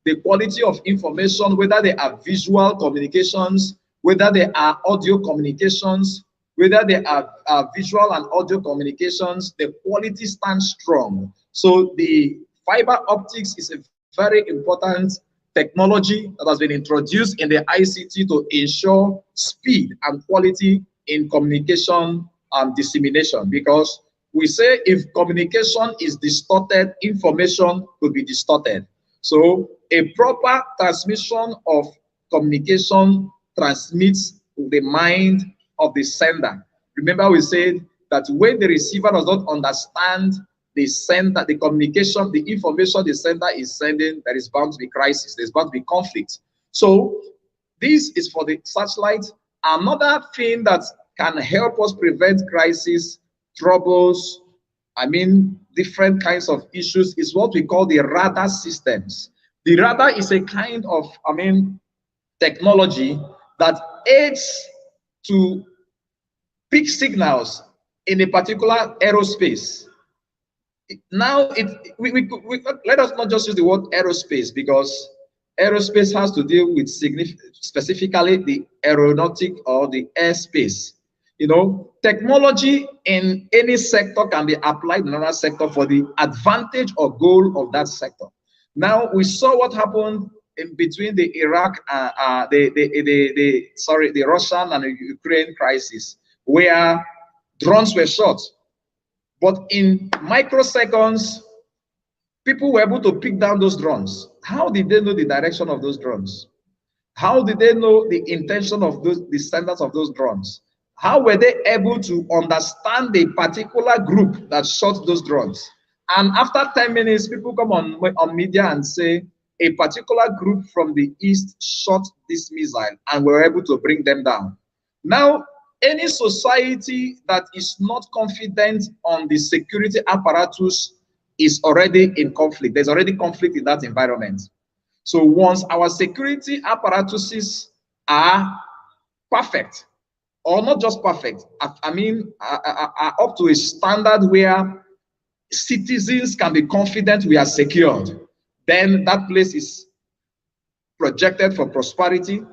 The quality of information, whether they are visual communications, whether they are audio communications, whether they are visual and audio communications, the quality stands strong. So the fiber optics is a very important technology that has been introduced in the ICT to ensure speed and quality in communication dissemination, because we say if communication is distorted, information could be distorted. So a proper transmission of communication transmits the mind of the sender. Remember, we said that when the receiver does not understand the sender, the communication, the information the sender is sending, there is bound to be crisis, there's bound to be conflict. So this is for the satellite. Another thing that can help us prevent crisis, troubles, different kinds of issues is what we call the radar systems. The radar is a kind of, technology that aids to pick signals in a particular aerospace. Now, let us not just use the word aerospace, because aerospace has to deal with specifically the aeronautic or the airspace. Technology in any sector can be applied in another sector for the advantage or goal of that sector. Now, we saw what happened in between the the Russian and the Ukraine crisis, where drones were shot. But in microseconds, people were able to pick down those drones. How did they know the direction of those drones? How did they know the intention of the senders of those drones? How were they able to understand the particular group that shot those drones? And after 10 minutes, people come on media and say, a particular group from the east shot this missile and were able to bring them down. Now, any society that is not confident on the security apparatus is already in conflict. There's already conflict in that environment. So once our security apparatuses are perfect, or not just perfect, are up to a standard where citizens can be confident we are secured, then that place is projected for prosperity.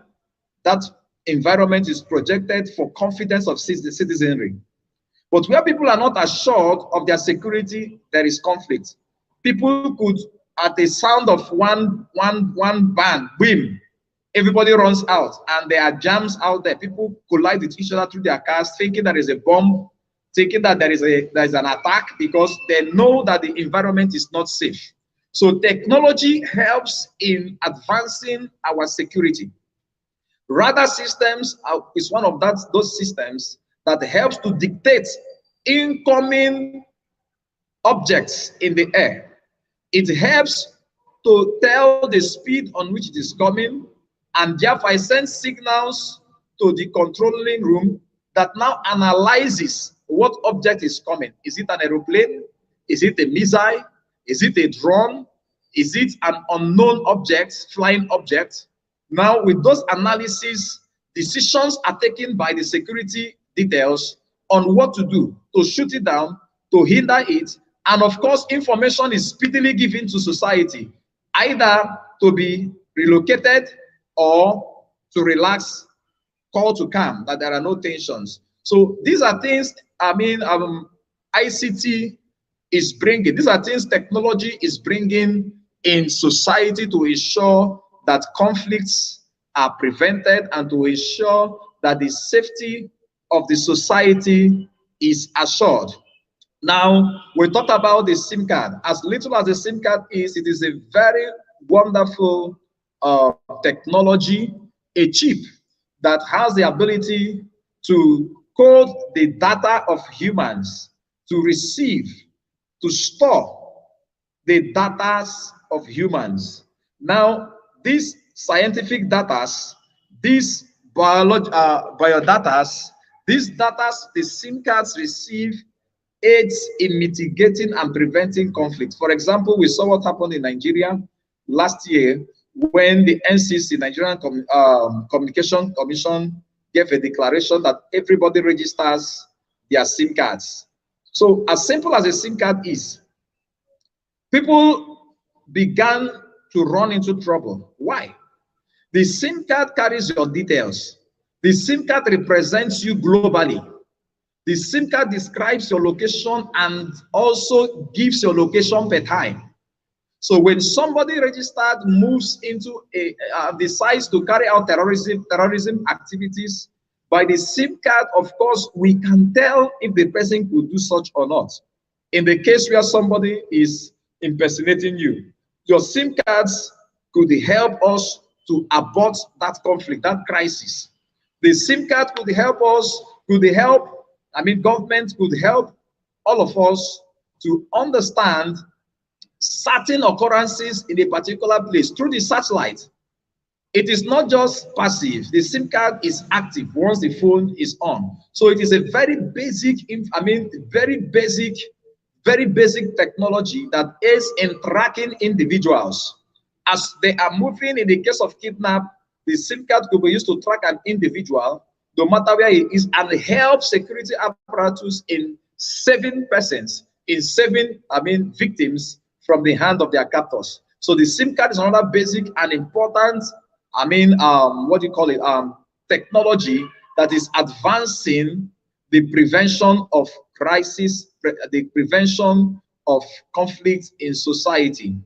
That environment is projected for confidence of the citizenry. But where people are not assured of their security, there is conflict. People could, at the sound of one bang, boom, everybody runs out, and there are jams out there. People collide with each other through their cars, thinking that there is a bomb, thinking that there is an attack, because they know that the environment is not safe. So technology helps in advancing our security. Radar systems is one of those systems that helps to dictate incoming objects in the air. It helps to tell the speed on which it is coming, and therefore it sends signals to the controlling room that now analyzes what object is coming. Is it an aeroplane? Is it a missile? Is it a drone? Is it an unknown object, flying object? Now, with those analyses, decisions are taken by the security details on what to do, to shoot it down, to hinder it, and of course, information is speedily given to society, either to be relocated or to relax, call to calm, that there are no tensions. So these are things, ICT is bringing. These are things technology is bringing in society to ensure that conflicts are prevented and to ensure that the safety of the society is assured. Now, we talked about the SIM card. As little as the SIM card is, it is a very wonderful technology, a chip that has the ability to code the data of humans, to receive, to store the data of humans. Now, these scientific data, these biodata, these data the SIM cards receive aids in mitigating and preventing conflict. For example, we saw what happened in Nigeria last year when the NCC, Nigerian Communication Commission, gave a declaration that everybody registers their SIM cards. So as simple as a SIM card is, people began to run into trouble. Why? The SIM card carries your details. The SIM card represents you globally. The SIM card describes your location and also gives your location per time. So when somebody registered moves into decides to carry out terrorism activities, by the SIM card, of course, we can tell if the person could do such or not. In the case where somebody is impersonating you, your SIM cards could help us to abort that conflict, that crisis. The SIM card could help us, government could help all of us to understand certain occurrences in a particular place through the satellite. It is not just passive. The SIM card is active once the phone is on. So it is a very basic, very basic technology that is in tracking individuals. As they are moving, in the case of kidnap, the SIM card could be used to track an individual, no matter where he is, and help security apparatus in saving persons, in saving, victims from the hand of their captors. So the SIM card is another basic and important, technology that is advancing the prevention of crisis, the prevention of conflict in society.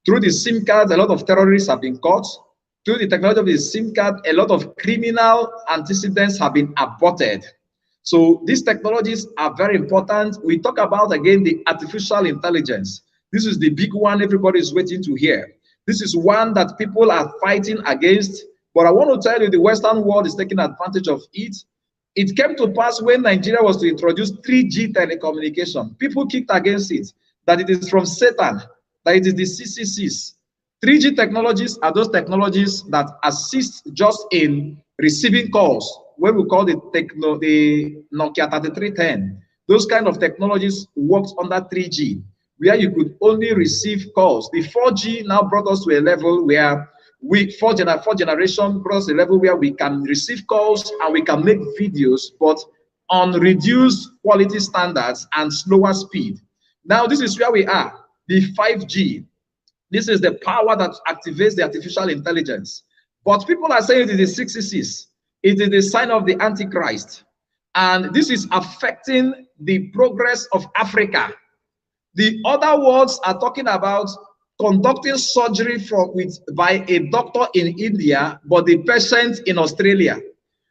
Through the SIM card, a lot of terrorists have been caught. Through the technology of the SIM card, a lot of criminal antecedents have been aborted. So these technologies are very important. We talk about, again, the artificial intelligence. This is the big one everybody is waiting to hear. This is one that people are fighting against. But I want to tell you, the Western world is taking advantage of it. It came to pass when Nigeria was to introduce 3G telecommunication. People kicked against it, that it is from Satan, that it is the CCCs. 3G technologies are those technologies that assist just in receiving calls, when we call the Nokia 3310. Those kind of technologies worked under 3G, where you could only receive calls. The 4G now brought us to a level where fourth generation brought us to a level where we can receive calls and we can make videos, but on reduced quality standards and slower speed. Now this is where we are, the 5G. This is the power that activates the artificial intelligence. But people are saying it is the 666. It is the sign of the Antichrist. And this is affecting the progress of Africa. The other words are talking about conducting surgery by a doctor in India, but the patient in Australia.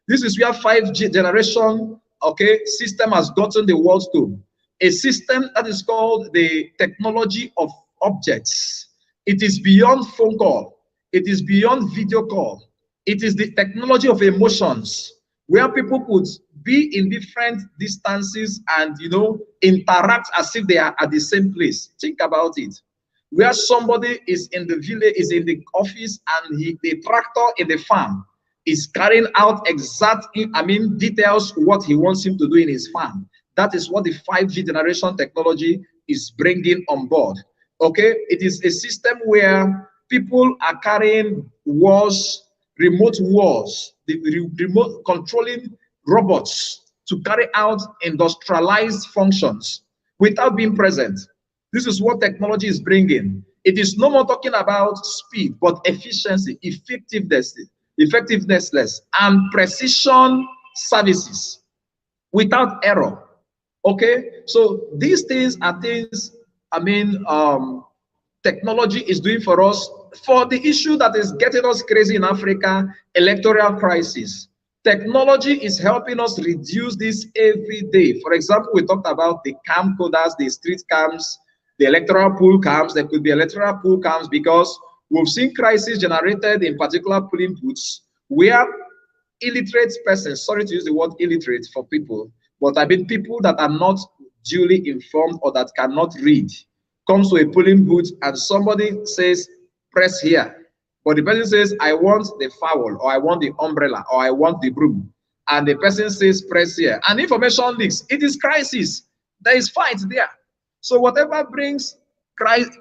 This is where 5G generation, okay, system has gotten the world to. A system that is called the technology of objects. It is beyond phone call. It is beyond video call. It is the technology of emotions, where people could be in different distances and, you know, interact as if they are at the same place. Think about it. Where somebody is in the village, is in the office, and the tractor in the farm is carrying out exactly, details what he wants him to do in his farm. That is what the 5G generation technology is bringing on board. Okay, it is a system where people are carrying wars, remote wars, the remote controlling robots to carry out industrialized functions without being present. This is what technology is bringing. It is no more talking about speed, but efficiency, effectiveness, and precision services without error. Okay, so these things are things, technology is doing for us. For the issue that is getting us crazy in Africa, electoral crisis, technology is helping us reduce this every day. For example, we talked about the camcorders, the street cams, the electoral pool cams. There could be electoral pool cams because we've seen crisis generated in particular polling booths where illiterate persons, sorry to use the word illiterate for people, but I mean people that are not duly informed or that cannot read, comes to a polling booth and somebody says, press here. But the person says, I want the fowl, or I want the umbrella, or I want the broom. And the person says, press here. And information leaks. It is crisis. There is fight there. So whatever brings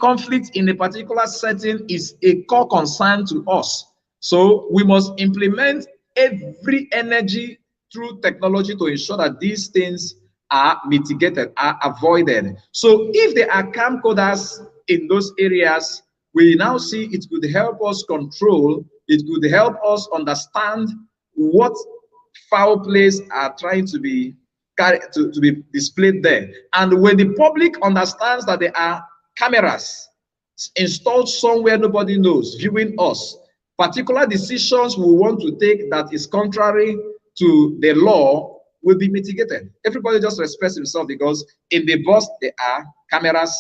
conflict in a particular setting is a core concern to us. So we must implement every energy through technology to ensure that these things are mitigated, are avoided. So if there are camcorders in those areas, we now see it could help us control, it could help us understand what foul plays are trying to be displayed there. And when the public understands that there are cameras installed somewhere nobody knows, viewing us, particular decisions we want to take that is contrary to the law will be mitigated. Everybody just respects himself because in the bus there are cameras,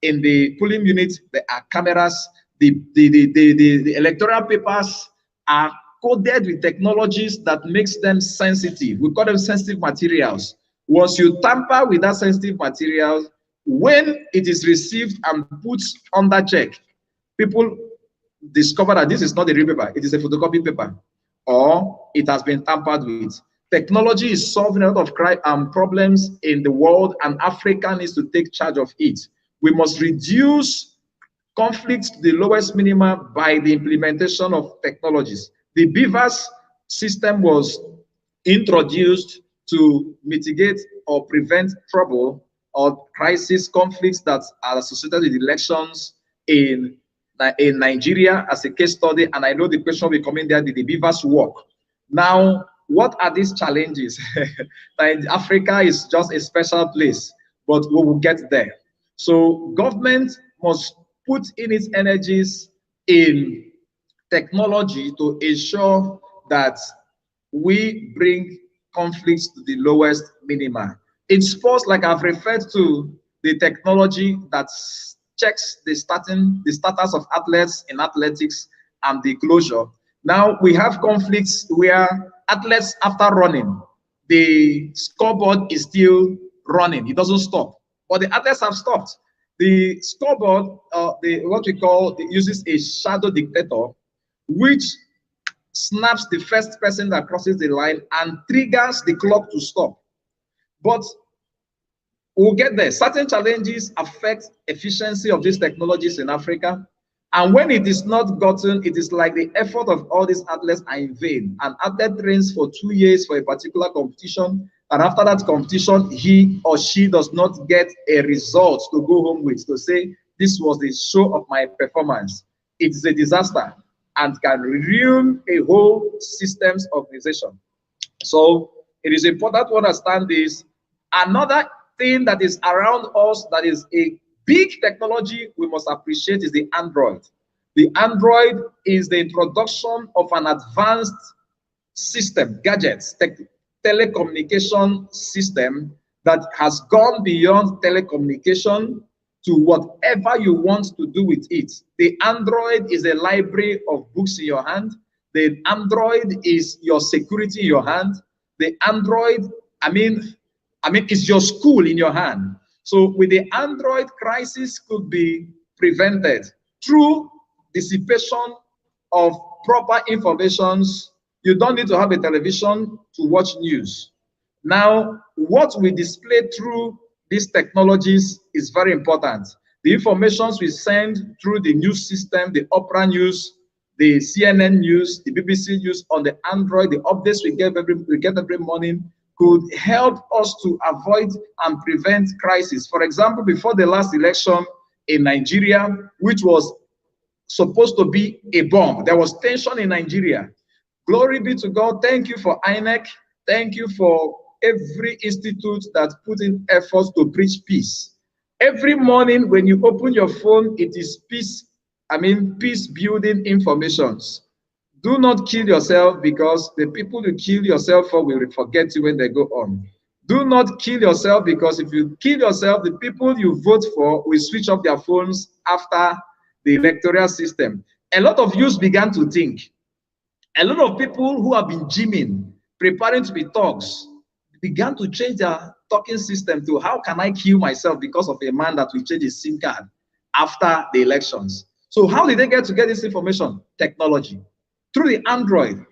in the polling unit there are cameras, the electoral papers are coded with technologies that makes them sensitive. We call them sensitive materials. Once you tamper with that sensitive material, when it is received and put under check, people discover that this is not a real paper, it is a photocopy paper, or it has been tampered with. Technology is solving a lot of problems in the world, and Africa needs to take charge of it. We must reduce conflicts to the lowest minimum by the implementation of technologies. The BVAS system was introduced to mitigate or prevent trouble or crisis conflicts that are associated with elections in Nigeria as a case study. And I know the question will be coming there, did the BVAS work? Now, what are these challenges? Africa is just a special place, but we will get there. So government must put in its energies in technology to ensure that we bring conflicts to the lowest minimum. In sports, like I've referred to, the technology that checks the status of athletes in athletics and the closure. Now we have conflicts where athletes, after running, the scoreboard is still running, it doesn't stop, but the athletes have stopped. The scoreboard, what we call, uses a shadow dictator, which snaps the first person that crosses the line and triggers the clock to stop. But we'll get there. Certain challenges affect efficiency of these technologies in Africa. And when it is not gotten, it is like the effort of all these athletes are in vain. An athlete trains for 2 years for a particular competition, and after that competition, he or she does not get a result to go home with, to say, this was the show of my performance. It is a disaster and can ruin a whole system's organization. So it is important to understand this. Another thing that is around us that is a big technology we must appreciate is the Android. The Android is the introduction of an advanced system, gadgets, telecommunication system that has gone beyond telecommunication to whatever you want to do with it. The Android is a library of books in your hand. The Android is your security in your hand. The Android, is your school in your hand. So with the Android, crisis could be prevented through dissipation of proper informations. You don't need to have a television to watch news. Now, what we display through these technologies is very important. The informations we send through the news system, the Opera News, the CNN News, the BBC News on the Android, the updates we get every morning could help us to avoid and prevent crisis. For example, before the last election in Nigeria, which was supposed to be a bomb, there was tension in Nigeria. Glory be to God. Thank you for INEC. Thank you for every institute that put in efforts to preach peace. Every morning when you open your phone, it is peace, peace building informations. Do not kill yourself, because the people you kill yourself for will forget you when they go on. Do not kill yourself, because if you kill yourself, the people you vote for will switch off their phones after the electoral system. A lot of youths began to think. A lot of people who have been gymming, preparing to be thugs, began to change their talking system to how can I kill myself because of a man that will change his SIM card after the elections. So how did they get this information? Technology. Through the Android.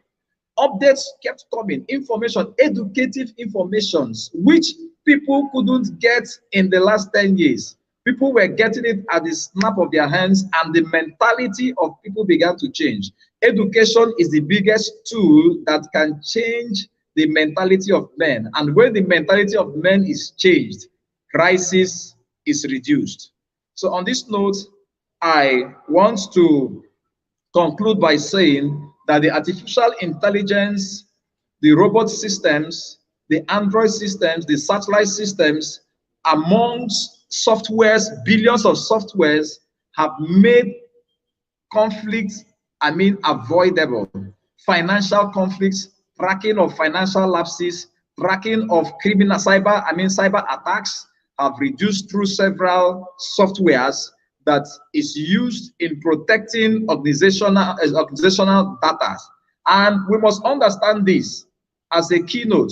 Updates kept coming, information, educative informations, which people couldn't get in the last 10 years. People were getting it at the snap of their hands, and the mentality of people began to change. Education is the biggest tool that can change the mentality of men. And when the mentality of men is changed, crisis is reduced. So on this note, I want to conclude by saying that the artificial intelligence, the robot systems, the Android systems, the satellite systems, amongst softwares, billions of softwares, have made conflicts, avoidable. Financial conflicts, tracking of financial lapses, tracking of cyber attacks have reduced through several softwares that is used in protecting organizational data. And we must understand this as a keynote.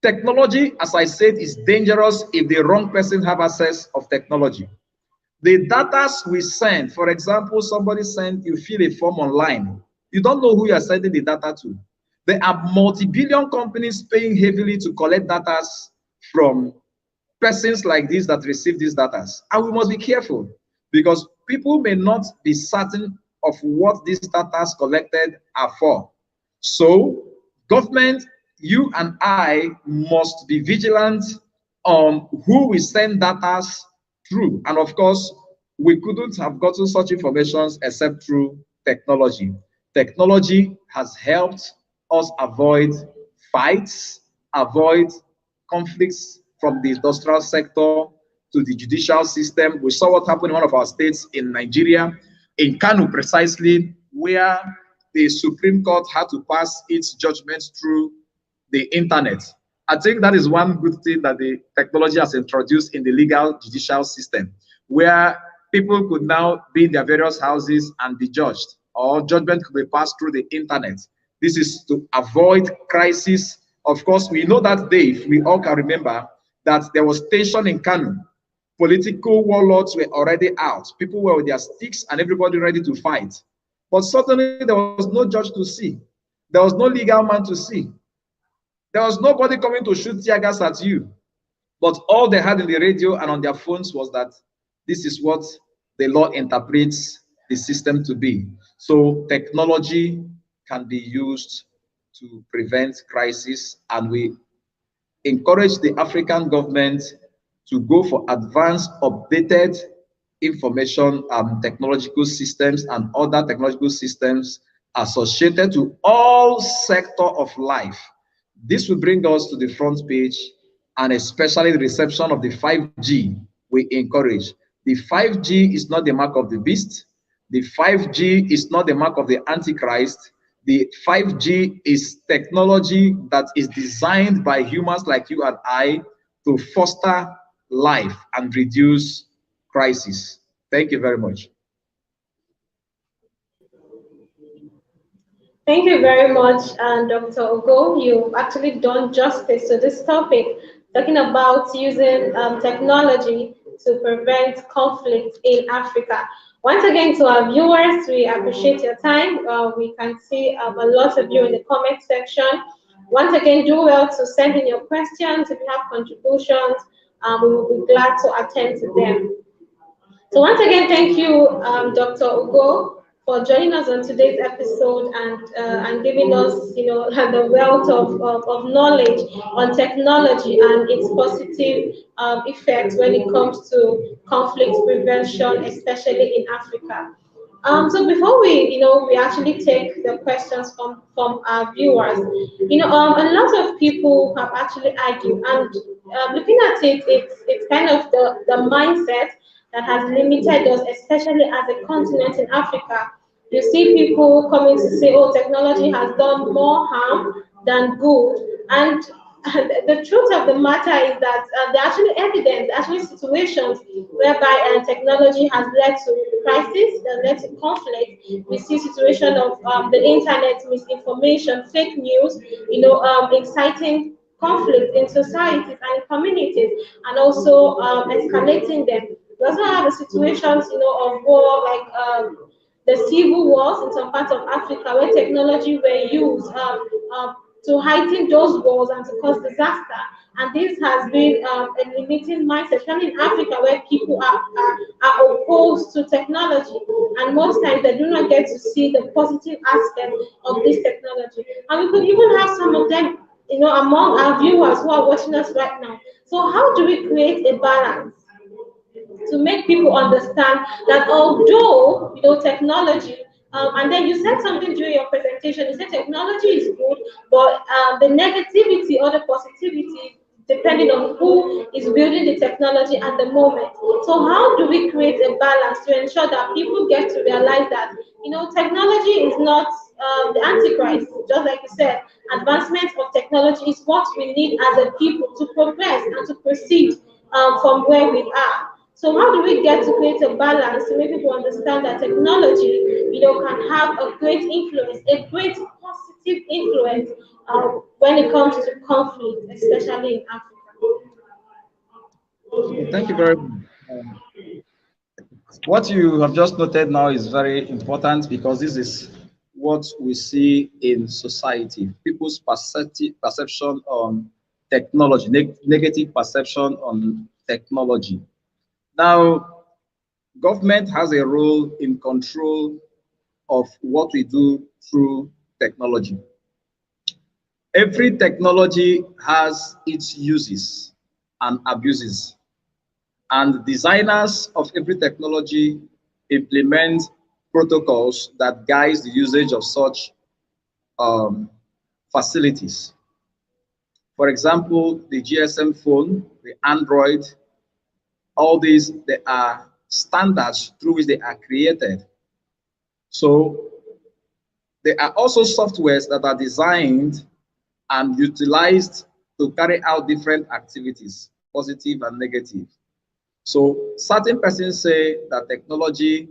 Technology, as I said, is dangerous if the wrong person have access of technology. The data we send, for example, somebody sent, you fill a form online. You don't know who you are sending the data to. There are multi-billion companies paying heavily to collect data from persons like this that receive these data. And we must be careful, because people may not be certain of what these data collected are for. So government, you and I must be vigilant on who we send data through. And of course, we couldn't have gotten such information except through technology. Technology has helped us avoid fights, avoid conflicts from the industrial sector to the judicial system. We saw what happened in one of our states in Nigeria, in Kano precisely, where the Supreme Court had to pass its judgments through the internet. I think that is one good thing that the technology has introduced in the legal judicial system, where people could now be in their various houses and be judged, or judgment could be passed through the internet. This is to avoid crisis. Of course, we know that day, if we all can remember, that there was tension in Kano. Political warlords were already out. People were with their sticks and everybody ready to fight. But suddenly there was no judge to see. There was no legal man to see. There was nobody coming to shoot tear gas at you. But all they had in the radio and on their phones was that this is what the law interprets the system to be. So technology can be used to prevent crisis, and we encourage the African government to go for advanced, updated information technological systems and other technological systems associated to all sectors of life. This will bring us to the front page, and especially the reception of the 5G we encourage. The 5G is not the mark of the beast. The 5G is not the mark of the Antichrist. The 5G is technology that is designed by humans like you and I to foster life and reduce crisis. Thank you very much. Thank you very much, Dr. Ogo. You've actually done justice to this topic, talking about using technology to prevent conflict in Africa. Once again, to our viewers, we appreciate your time. We can see a lot of you in the comment section. Once again, do well to send in your questions. If you have contributions, we will be glad to attend to them. So once again, thank you, Dr. Ugo, for joining us on today's episode and giving us, the wealth of knowledge on technology and its positive effects when it comes to conflict prevention, especially in Africa. So before we actually take the questions from our viewers, a lot of people have actually argued, and looking at it, it's kind of the mindset that has limited us, especially as a continent in Africa. You see people coming to say, oh, technology has done more harm than good. And the truth of the matter is that there are actually evidence, actually situations whereby technology has led to crisis, that led to conflict. We see situation of the internet misinformation, fake news, inciting conflict in societies and in communities, and also escalating them. We also have the situations, of war, like the civil wars in some parts of Africa, where technology were used to heighten those wars and to cause disaster. And this has been a limiting mindset, especially in Africa, where people are opposed to technology, and most times they do not get to see the positive aspect of this technology. And we could even have some of them, among our viewers who are watching us right now. So how do we create a balance to make people understand that although technology, and then you said something during your presentation, you said technology is good, but the negativity or the positivity depending on who is building the technology at the moment. So how do we create a balance to ensure that people get to realize that technology is not the antichrist, just like you said. Advancement of technology is what we need as a people to progress and to proceed from where we are. So how do we get to create a balance to make people understand that technology, can have a great influence, a great positive influence when it comes to conflict, especially in Africa? Thank you very much. What you have just noted now is very important because this is what we see in society. People's perception on technology, negative perception on technology. Now, government has a role in control of what we do through technology. Every technology has its uses and abuses, and designers of every technology implement protocols that guide the usage of such facilities. For example, the GSM phone, the Android, all these, they are standards through which they are created. So there are also softwares that are designed and utilized to carry out different activities, positive and negative. So certain persons say that technology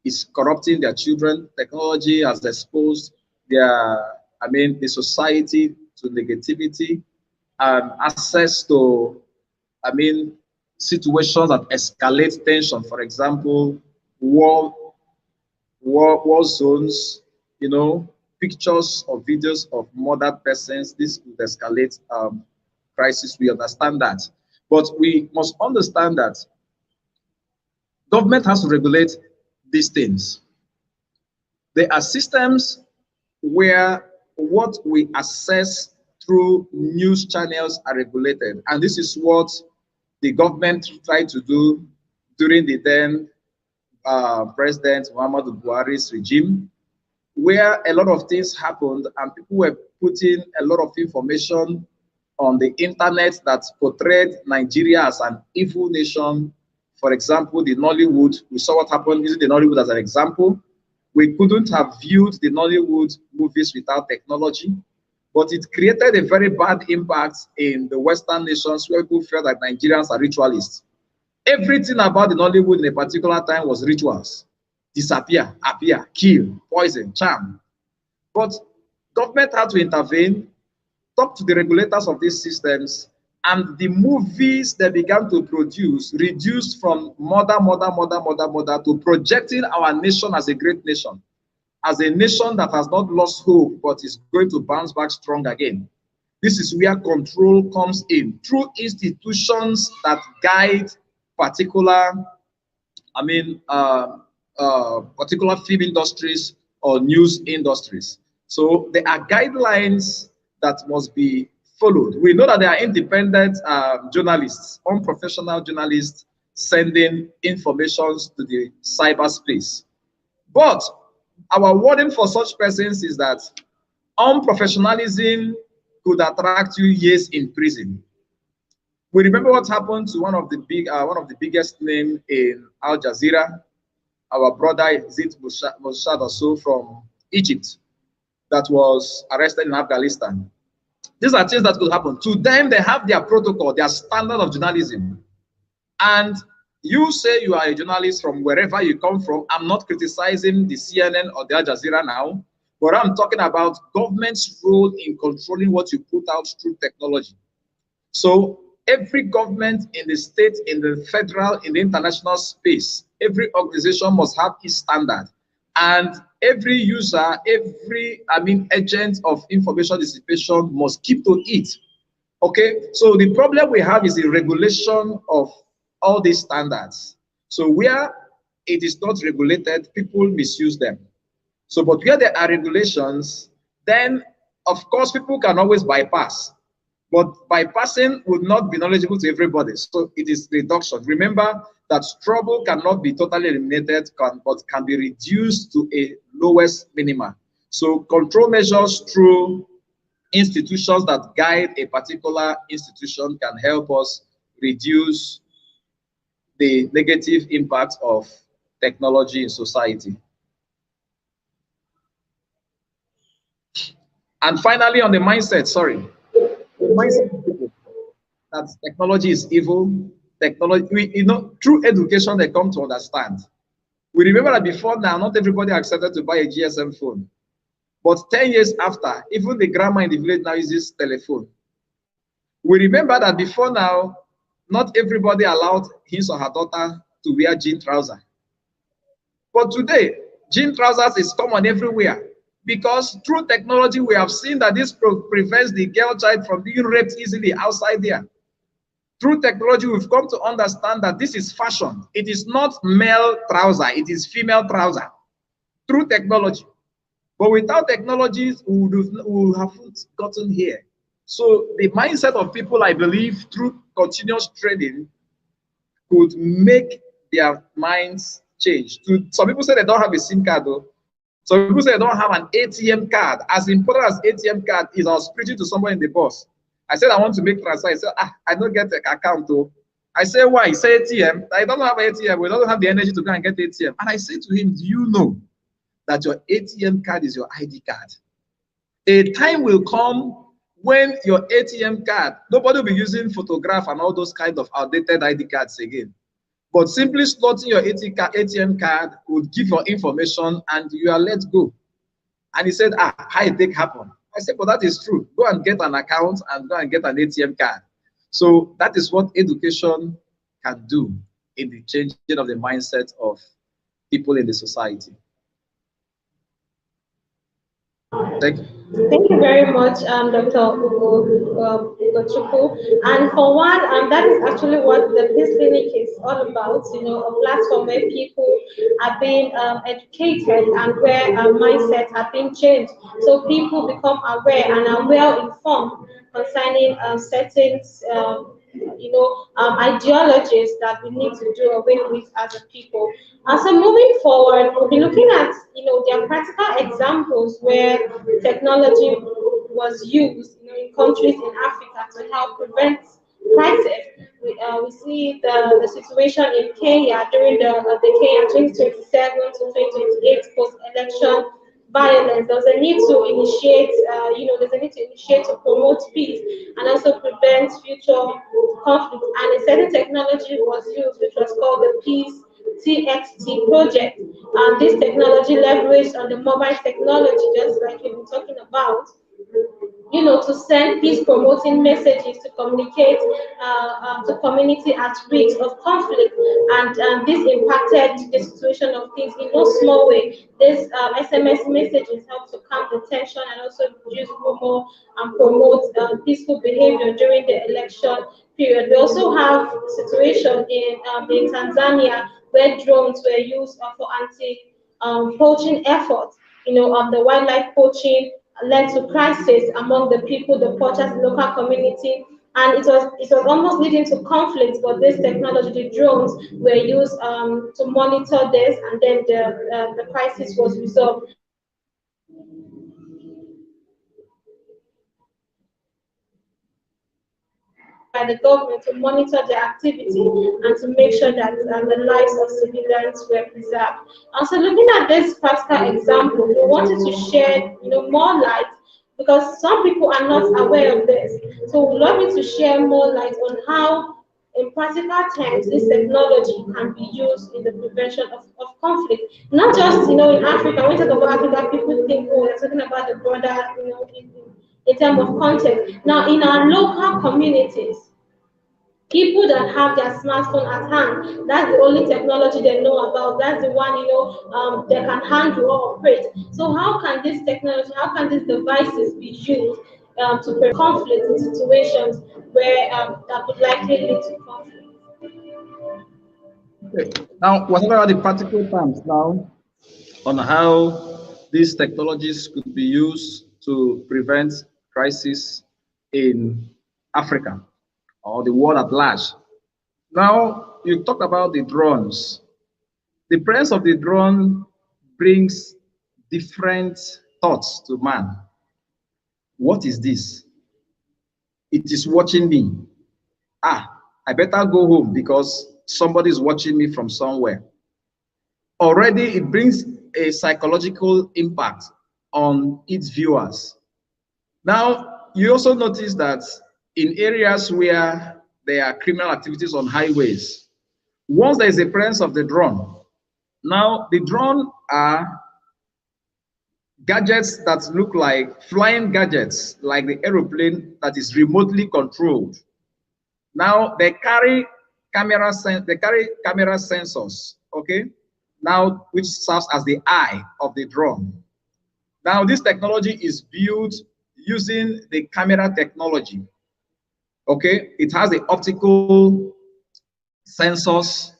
is corrupting their children. Technology has exposed the society to negativity and access to, situations that escalate tension. For example, war zones, pictures or videos of murdered persons. This would escalate crisis. We understand that. But we must understand that government has to regulate these things. There are systems where what we access through news channels are regulated. And this is what the government tried to do during the then President Muhammadu Buhari's regime, where a lot of things happened and people were putting a lot of information on the internet that portrayed Nigeria as an evil nation. For example, the Nollywood, we saw what happened using the Nollywood as an example. We couldn't have viewed the Nollywood movies without technology, but it created a very bad impact in the Western nations where people felt that Nigerians are ritualists. Everything about the Nollywood in a particular time was rituals. Disappear, appear, kill, poison, charm. But government had to intervene, talk to the regulators of these systems, and the movies they began to produce reduced from murder to projecting our nation as a great nation, as a nation that has not lost hope but is going to bounce back strong again. This is where control comes in through institutions that guide particular, I mean, particular film industries or news industries. So there are guidelines that must be followed. We know that there are independent journalists, unprofessional journalists sending informations to the cyberspace. But our warning for such persons is that unprofessionalism could attract you years in prison. We remember what happened to one of the biggest name in Al Jazeera, our brother Zid Moshad also from Egypt, that was arrested in Afghanistan. These are things that could happen. To them, they have their protocol, their standard of journalism. And you say you are a journalist from wherever you come from. I'm not criticizing the CNN or the Al Jazeera now, but I'm talking about government's role in controlling what you put out through technology. So every government in the state, in the federal, in the international space, every organization must have its standard. And every user, every agent of information dissipation must keep to it. Okay, so the problem we have is the regulation of all these standards. So where it is not regulated, people misuse them. So, but where there are regulations, then of course people can always bypass. But bypassing would not be knowledgeable to everybody. So it is reduction. Remember that trouble cannot be totally eliminated, but can be reduced to a lowest minimum. So control measures through institutions that guide a particular institution can help us reduce the negative impact of technology in society. And finally, on the mindset, the mindset of people that technology is evil. Technology, through education, they come to understand. We remember that before now, not everybody accepted to buy a GSM phone. But 10 years after, even the grandma in the village now uses telephone. We remember that before now, not everybody allowed his or her daughter to wear jean trousers. But today, jean trousers is common everywhere. Because through technology, we have seen that this prevents the girl child from being raped easily outside there. Through technology, we've come to understand that this is fashion. It is not male trouser, it is female trouser. Through technology. But without technologies, we haven't gotten here. So the mindset of people, I believe, through continuous training, could make their minds change. Some people say they don't have a SIM card, though. Some people say they don't have an ATM card. As important as ATM card is, I was preaching to someone in the bus. I said, I want to make transfer. He said, I don't get an account, though. I say, why? He said, ATM. I don't have ATM. We don't have the energy to go and get ATM. And I said to him, do you know that your ATM card is your ID card? A time will come when your ATM card, nobody will be using photograph and all those kind of outdated ID cards again. But simply slotting your ATM card would give your information and you are let go. And he said, how it take happen? I said, but that is true. Go and get an account and go and get an ATM card. So that is what education can do in the changing of the mindset of people in the society. Thank you. Thank you very much, Dr. Ugochukwu. And for one, that is actually what the Peace Clinic is all about, a platform where people are being educated and where mindsets are being changed. So people become aware and are well informed concerning certain ideologies that we need to do away with as a people. And so moving forward, we'll be looking at, there are practical examples where technology was used, in countries in Africa to help prevent crisis. We see the situation in Kenya during the Kenya 2027 to 2028 post-election violence. There's a need to initiate, there's a need to initiate to promote peace and also prevent future conflict. And a certain technology was used, which was called the Peace TXT project. And this technology leveraged on the mobile technology, just like we've been talking about, to send peace promoting messages to communicate to community at risk of conflict. And this impacted the situation of things in no small way. This SMS messages help to calm the tension and also reduce rumor and promote peaceful behavior during the election period. We also have situation in Tanzania where drones were used for anti poaching efforts. The wildlife poaching led to crisis among the people, the poachers, the local community, and it was almost leading to conflict. But this technology, the drones, were used to monitor this, and then the crisis was resolved. By the government to monitor their activity and to make sure that the lives of civilians were preserved. And so, looking at this practical example, we wanted to share, more light because some people are not aware of this. So, we'd love you to share more light on how, in practical terms, this technology can be used in the prevention of conflict. Not just, in Africa. When we talk about Africa, people think, oh, we're talking about the border, in terms of context. Now, in our local communities, people that have their smartphone at hand, that's the only technology they know about. That's the one, they can handle or operate. So how can this technology, how can these devices be used to prevent conflict in situations where that would likely lead to conflict? Okay. Now, whatever are the practical terms now on how these technologies could be used to prevent crisis in Africa or the world at large. Now, you talked about the drones. The presence of the drone brings different thoughts to man. What is this? It is watching me. I better go home because somebody is watching me from somewhere. Already, it brings a psychological impact on its viewers. Now, you also notice that in areas where there are criminal activities on highways, once there is a presence of the drone, now the drone are gadgets that look like flying gadgets, like the aeroplane that is remotely controlled. Now they carry camera sensors, okay? Now, which serves as the eye of the drone. Now, this technology is built using the camera technology. Okay, it has the optical sensors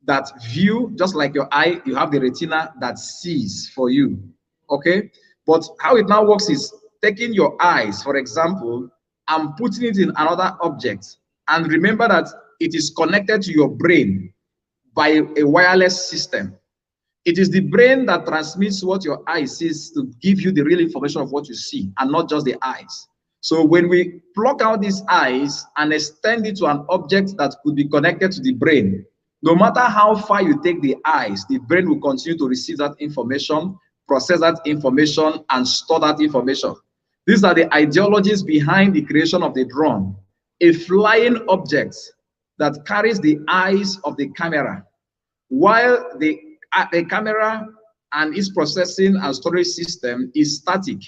that view, just like your eye, you have the retina that sees for you. Okay, but how it now works is taking your eyes, for example, and putting it in another object. And remember that it is connected to your brain by a wireless system. It is the brain that transmits what your eye sees to give you the real information of what you see, and not just the eyes. So when we pluck out these eyes and extend it to an object that could be connected to the brain, no matter how far you take the eyes, the brain will continue to receive that information, process that information, and store that information. These are the ideologies behind the creation of the drone, a flying object that carries the eyes of the camera, while the camera and its processing and storage system is static.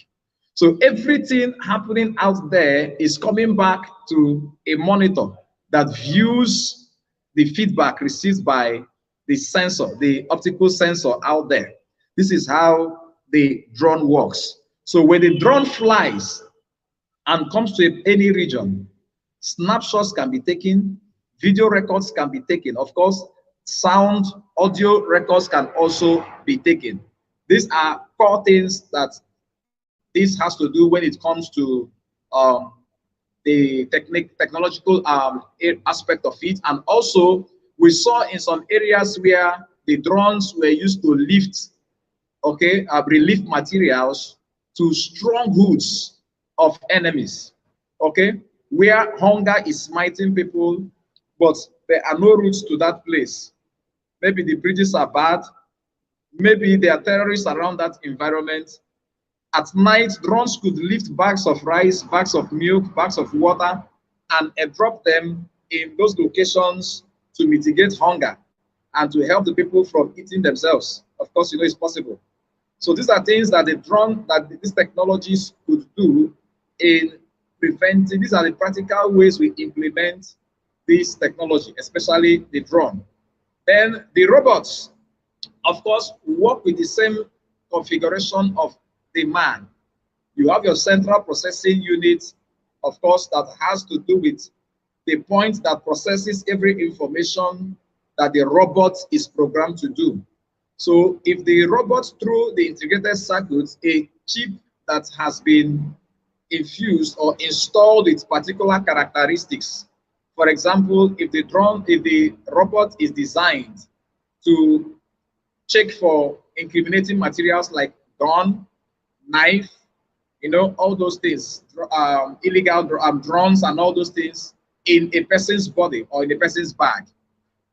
So everything happening out there is coming back to a monitor that views the feedback received by the sensor, the optical sensor out there. This is how the drone works. So when the drone flies and comes to any region, snapshots can be taken, video records can be taken. Of course, sound, audio records can also be taken. These are core things that this has to do when it comes to the technological aspect of it. And also, we saw in some areas where the drones were used to lift, okay, relief materials to strongholds of enemies, okay, where hunger is smiting people, but there are no routes to that place. Maybe the bridges are bad, maybe there are terrorists around that environment. At night, drones could lift bags of rice, bags of milk, bags of water, and drop them in those locations to mitigate hunger and to help the people from eating themselves. Of course, it's possible. So these are things that the drone, that these technologies could do in preventing. These are the practical ways we implement this technology, especially the drone. Then the robots, of course, work with the same configuration of the man. You have your central processing unit, of course, that has to do with the point that processes every information that the robot is programmed to do. So if the robot, through the integrated circuits, a chip that has been infused or installed with particular characteristics, for example, if the robot is designed to check for incriminating materials like gun, knife, all those things, illegal drones and all those things in a person's body or in a person's bag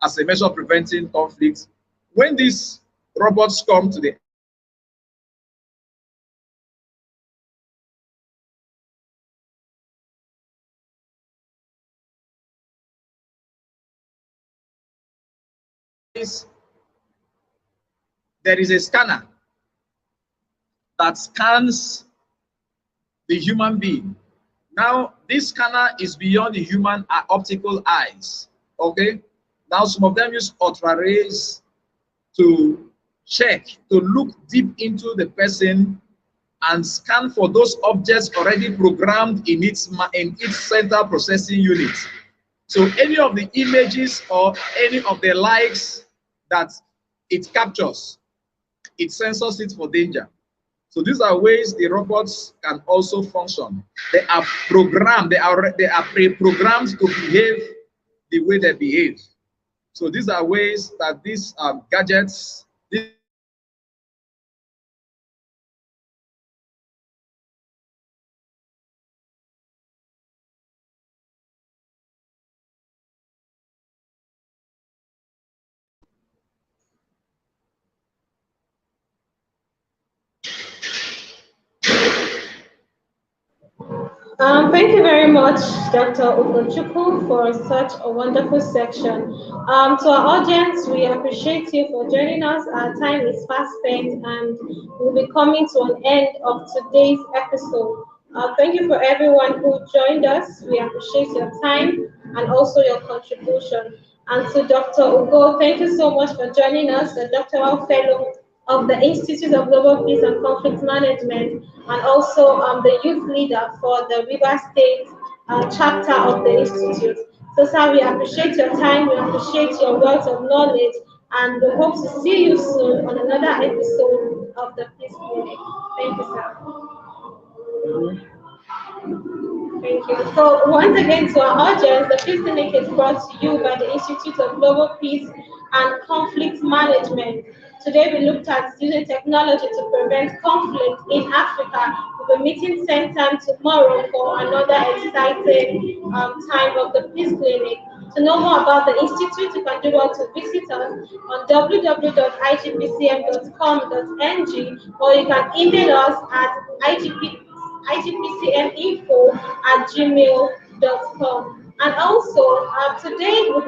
as a measure of preventing conflicts. When these robots come to the there is a scanner that scans the human being. Now, this scanner is beyond the human optical eyes. Okay? Now, some of them use ultra rays to check, to look deep into the person and scan for those objects already programmed in its central processing unit. So any of the images or any of the likes that it captures, it censors it for danger. So these are ways the robots can also function. They are programmed, they are pre-programmed to behave the way they behave. So these are ways that these gadgets, Thank you very much, Dr. Ugochukwu, for such a wonderful section. To our audience, we appreciate you for joining us. Our time is fast spent and we'll be coming to an end of today's episode. Thank you for everyone who joined us. We appreciate your time and also your contribution. And to Dr. Ugo, thank you so much for joining us, the doctoral fellow of the Institute of Global Peace and Conflict Management, and also the youth leader for the River State chapter of the Institute. So, sir, we appreciate your time, we appreciate your wealth of knowledge, and we hope to see you soon on another episode of the Peace Clinic. Thank you, sir. Thank you. So once again to our audience, the Peace Clinic is brought to you by the Institute of Global Peace and Conflict Management. Today we looked at using technology to prevent conflict in Africa. We'll be meeting same time tomorrow for another exciting time of the Peace Clinic. To know more about the Institute, you can do well to visit us on www.igpcm.com.ng, or you can email us at igpcminfo@gmail.com. And also, today we'll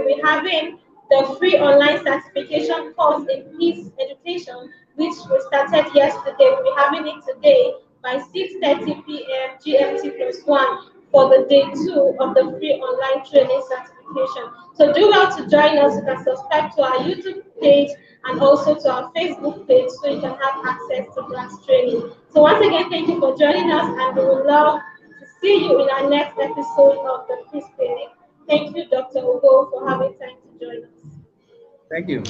be having the free online certification course in peace education, which we started yesterday. We'll be having it today by 6:30 p.m. GMT +1 for the day 2 of the free online training certification. So do well to join us. You can subscribe to our YouTube page and also to our Facebook page so you can have access to class training. So once again, thank you for joining us, and we would love to see you in our next episode of the Peace Clinic. Thank you, Dr. Ugo, for having time to join us. Thank you.